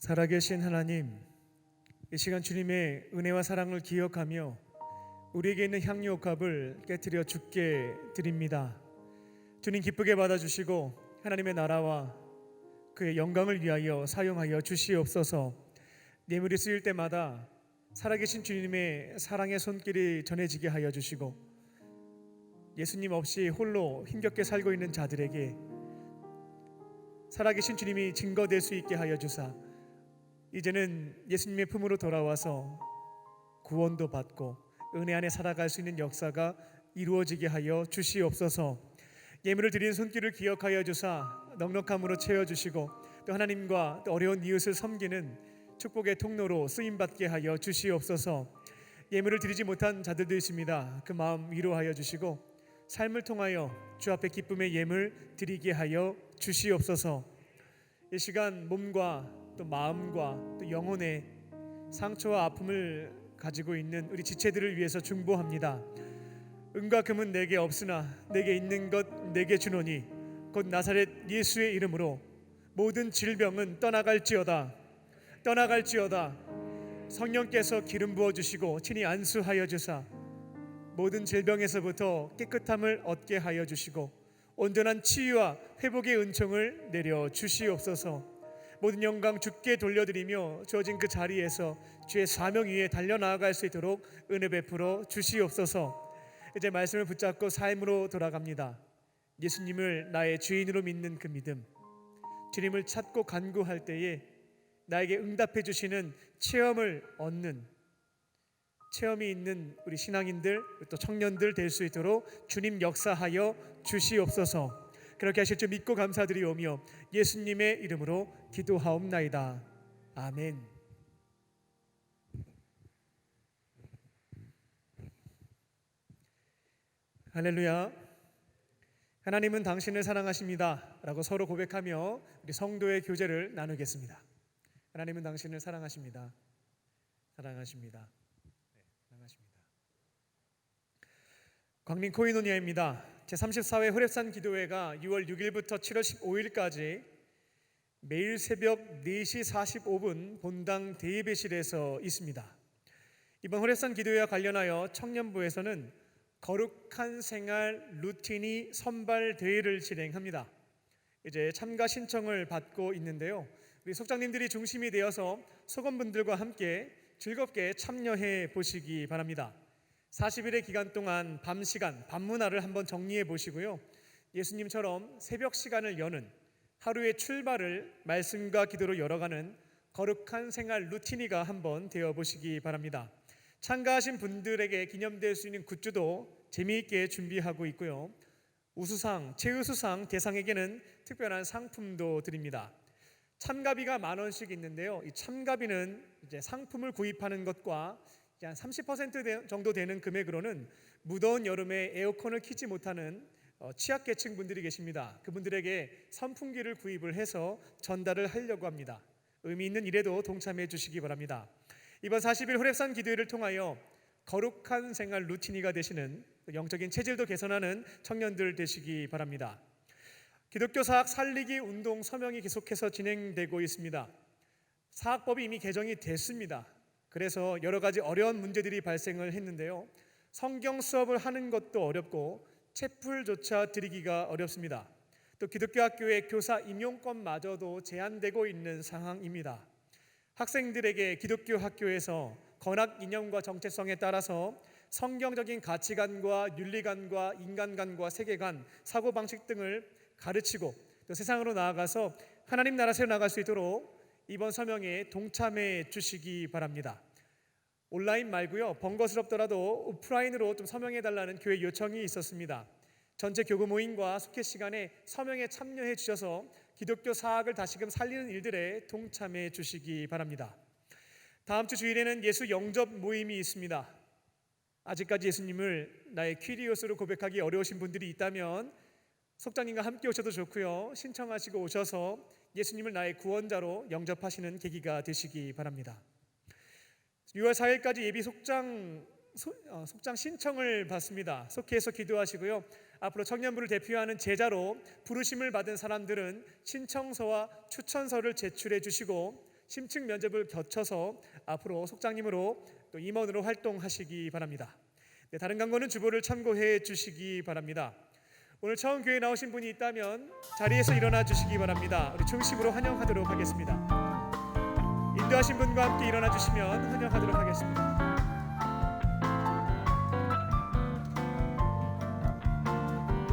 살아계신 하나님, 이 시간 주님의 은혜와 사랑을 기억하며 우리에게 있는 향유옥합을 깨뜨려 주께 드립니다. 주님 기쁘게 받아주시고 하나님의 나라와 그의 영광을 위하여 사용하여 주시옵소서. 예물이 쓰일 때마다 살아계신 주님의 사랑의 손길이 전해지게 하여 주시고 예수님 없이 홀로 힘겹게 살고 있는 자들에게 살아계신 주님이 증거될 수 있게 하여 주사 이제는 예수님의 품으로 돌아와서 구원도 받고 은혜 안에 살아갈 수 있는 역사가 이루어지게 하여 주시옵소서. 예물을 드린 손길을 기억하여 주사 넉넉함으로 채워주시고 또 하나님과 또 어려운 이웃을 섬기는 축복의 통로로 쓰임받게 하여 주시옵소서. 예물을 드리지 못한 자들도 있습니다. 그 마음 위로하여 주시고 삶을 통하여 주 앞에 기쁨의 예물 드리게 하여 주시옵소서. 이 시간 몸과 또 마음과 또 영혼의 상처와 아픔을 가지고 있는 우리 지체들을 위해서 중보합니다. 은과 금은 내게 없으나 내게 있는 것 내게 주노니 곧 나사렛 예수의 이름으로 모든 질병은 떠나갈지어다. 성령께서 기름 부어주시고 친히 안수하여 주사 모든 질병에서부터 깨끗함을 얻게 하여 주시고 온전한 치유와 회복의 은총을 내려 주시옵소서. 모든 영광 주께 돌려드리며 주어진 그 자리에서 주의 사명 위에 달려나아갈 수 있도록 은혜 베풀어 주시옵소서. 이제 말씀을 붙잡고 삶으로 돌아갑니다. 예수님을 나의 주인으로 믿는 그 믿음, 주님을 찾고 간구할 때에 나에게 응답해 주시는 체험을 얻는 체험이 있는 우리 신앙인들 또 청년들 될 수 있도록 주님 역사하여 주시옵소서. 그렇게 하실 줄 믿고 감사드리오며 예수님의 이름으로 기도하옵나이다. 아멘. 할렐루야. 하나님은 당신을 사랑하십니다 라고 서로 고백하며 우리 성도의 교제를 나누겠습니다. 하나님은 당신을 사랑하십니다. 사랑하십니다. 광림 코이노니아입니다. 제34회 호렙산 기도회가 6월 6일부터 7월 15일까지 매일 새벽 4시 45분 본당 대예배실에서 있습니다. 이번 호랩산 기도회와 관련하여 청년부에서는 거룩한 생활 루틴이 선발 대회를 진행합니다. 이제 참가 신청을 받고 있는데요. 우리 속장님들이 중심이 되어서 소건분들과 함께 즐겁게 참여해 보시기 바랍니다. 40일의 기간 동안 밤 시간, 밤 문화를 한번 정리해 보시고요. 예수님처럼 새벽 시간을 여는 하루의 출발을 말씀과 기도로 열어가는 거룩한 생활 루틴이가 한번 되어 보시기 바랍니다. 참가하신 분들에게 기념될 수 있는 굿즈도 재미있게 준비하고 있고요. 우수상, 최우수상 대상에게는 특별한 상품도 드립니다. 참가비가 10,000원씩 있는데요. 이 참가비는 이제 상품을 구입하는 것과 한 30% 정도 되는 금액으로는 무더운 여름에 에어컨을 켜지 못하는 취약계층 분들이 계십니다. 그분들에게 선풍기를 구입을 해서 전달을 하려고 합니다. 의미 있는 일에도 동참해 주시기 바랍니다. 이번 40일 호랩산 기도회를 통하여 거룩한 생활 루틴이가 되시는 영적인 체질도 개선하는 청년들 되시기 바랍니다. 기독교 사학 살리기 운동 서명이 계속해서 진행되고 있습니다. 사학법이 이미 개정이 됐습니다. 그래서 여러 가지 어려운 문제들이 발생을 했는데요. 성경 수업을 하는 것도 어렵고 채플조차 드리기가 어렵습니다. 또 기독교 학교의 교사 임용권마저도 제한되고 있는 상황입니다. 학생들에게 기독교 학교에서 건학 이념과 정체성에 따라서 성경적인 가치관과 윤리관과 인간관과 세계관, 사고방식 등을 가르치고 또 세상으로 나아가서 하나님 나라 새로 나갈 수 있도록 이번 서명에 동참해 주시기 바랍니다. 온라인 말고요, 번거스럽더라도 오프라인으로 좀 서명해 달라는 교회 요청이 있었습니다. 전체 교구 모임과 속회 시간에 서명에 참여해 주셔서 기독교 사학을 다시금 살리는 일들에 동참해 주시기 바랍니다. 다음 주 주일에는 예수 영접 모임이 있습니다. 아직까지 예수님을 나의 퀴리오스로 고백하기 어려우신 분들이 있다면 속장님과 함께 오셔도 좋고요. 신청하시고 오셔서 예수님을 나의 구원자로 영접하시는 계기가 되시기 바랍니다. 6월 4일까지 예비 속장 신청을 받습니다. 속회에서 기도하시고요. 앞으로 청년부를 대표하는 제자로 부르심을 받은 사람들은 신청서와 추천서를 제출해 주시고 심층 면접을 거쳐서 앞으로 속장님으로 또 임원으로 활동하시기 바랍니다. 네, 다른 광고는 주보를 참고해 주시기 바랍니다. 오늘 처음 교회에 나오신 분이 있다면 자리에서 일어나 주시기 바랍니다. 우리 중심으로 환영하도록 하겠습니다. 인도하신 분과 함께 일어나 주시면 환영하도록 하겠습니다.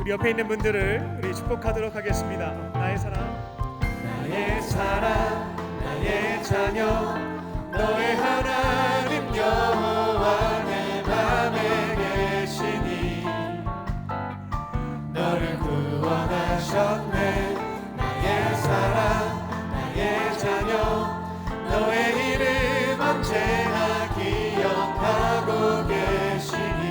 우리 옆에 있는 분들을 우리 축복하도록 하겠습니다. 나의 사랑, 나의 사랑, 나의 자녀, 너의 하나님 여호와 내 맘에 계시니 너를 구원하셨네. 나의 사랑, 나의 자녀, 너의 이름 언제나 기억하고 계시니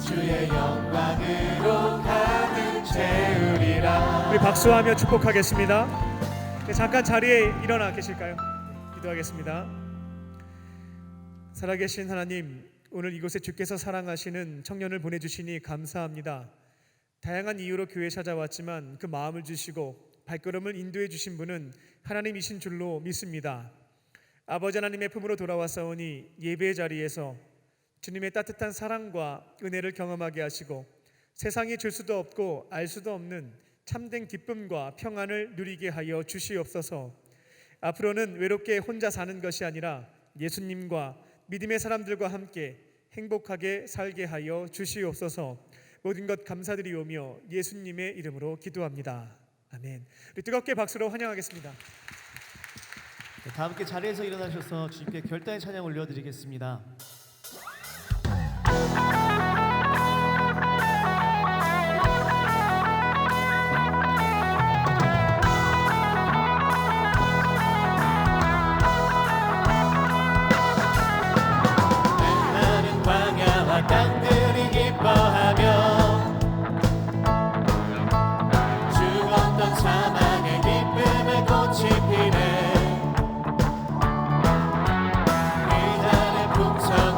주의 영광으로 가득 채우리라. 우리 박수하며 축복하겠습니다. 네, 잠깐 자리에 일어나 계실까요? 기도하겠습니다. 살아계신 하나님, 오늘 이곳에 주께서 사랑하시는 청년을 보내주시니 감사합니다. 다양한 이유로 교회에 찾아왔지만 그 마음을 주시고 발걸음을 인도해 주신 분은 하나님이신 줄로 믿습니다. 아버지 하나님의 품으로 돌아왔사오니 예배의 자리에서 주님의 따뜻한 사랑과 은혜를 경험하게 하시고 세상이 줄 수도 없고 알 수도 없는 참된 기쁨과 평안을 누리게 하여 주시옵소서. 앞으로는 외롭게 혼자 사는 것이 아니라 예수님과 믿음의 사람들과 함께 행복하게 살게 하여 주시옵소서. 모든 것 감사드리오며 예수님의 이름으로 기도합니다. 아멘. 우리 뜨겁게 박수로 환영하겠습니다. 네, 다 함께 자리에서 일어나셔서 주님께 결단의 찬양 올려드리겠습니다. 나는 광야와 땅들이 기뻐하며 죽었던 사망의 기쁨에 꽃이 피네. 이 하늘 풍성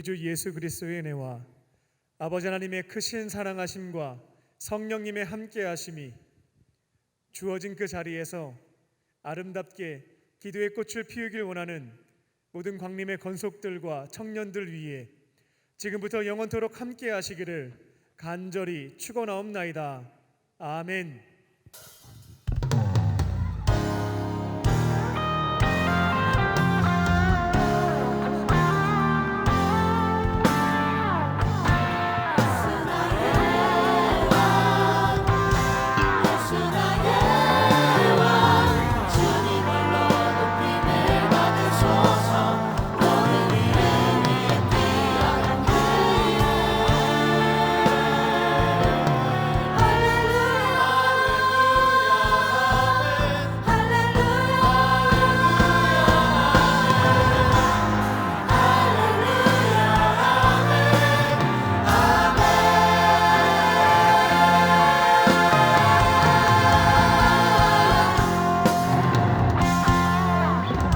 주 예수 그리스도의 은혜와 아버지 하나님의 크신 사랑하심과 성령님의 함께하심이 주어진 그 자리에서 아름답게 기도의 꽃을 피우길 원하는 모든 광림의 건속들과 청년들 위해 지금부터 영원토록 함께하시기를 간절히 축원하옵나이다. 아멘.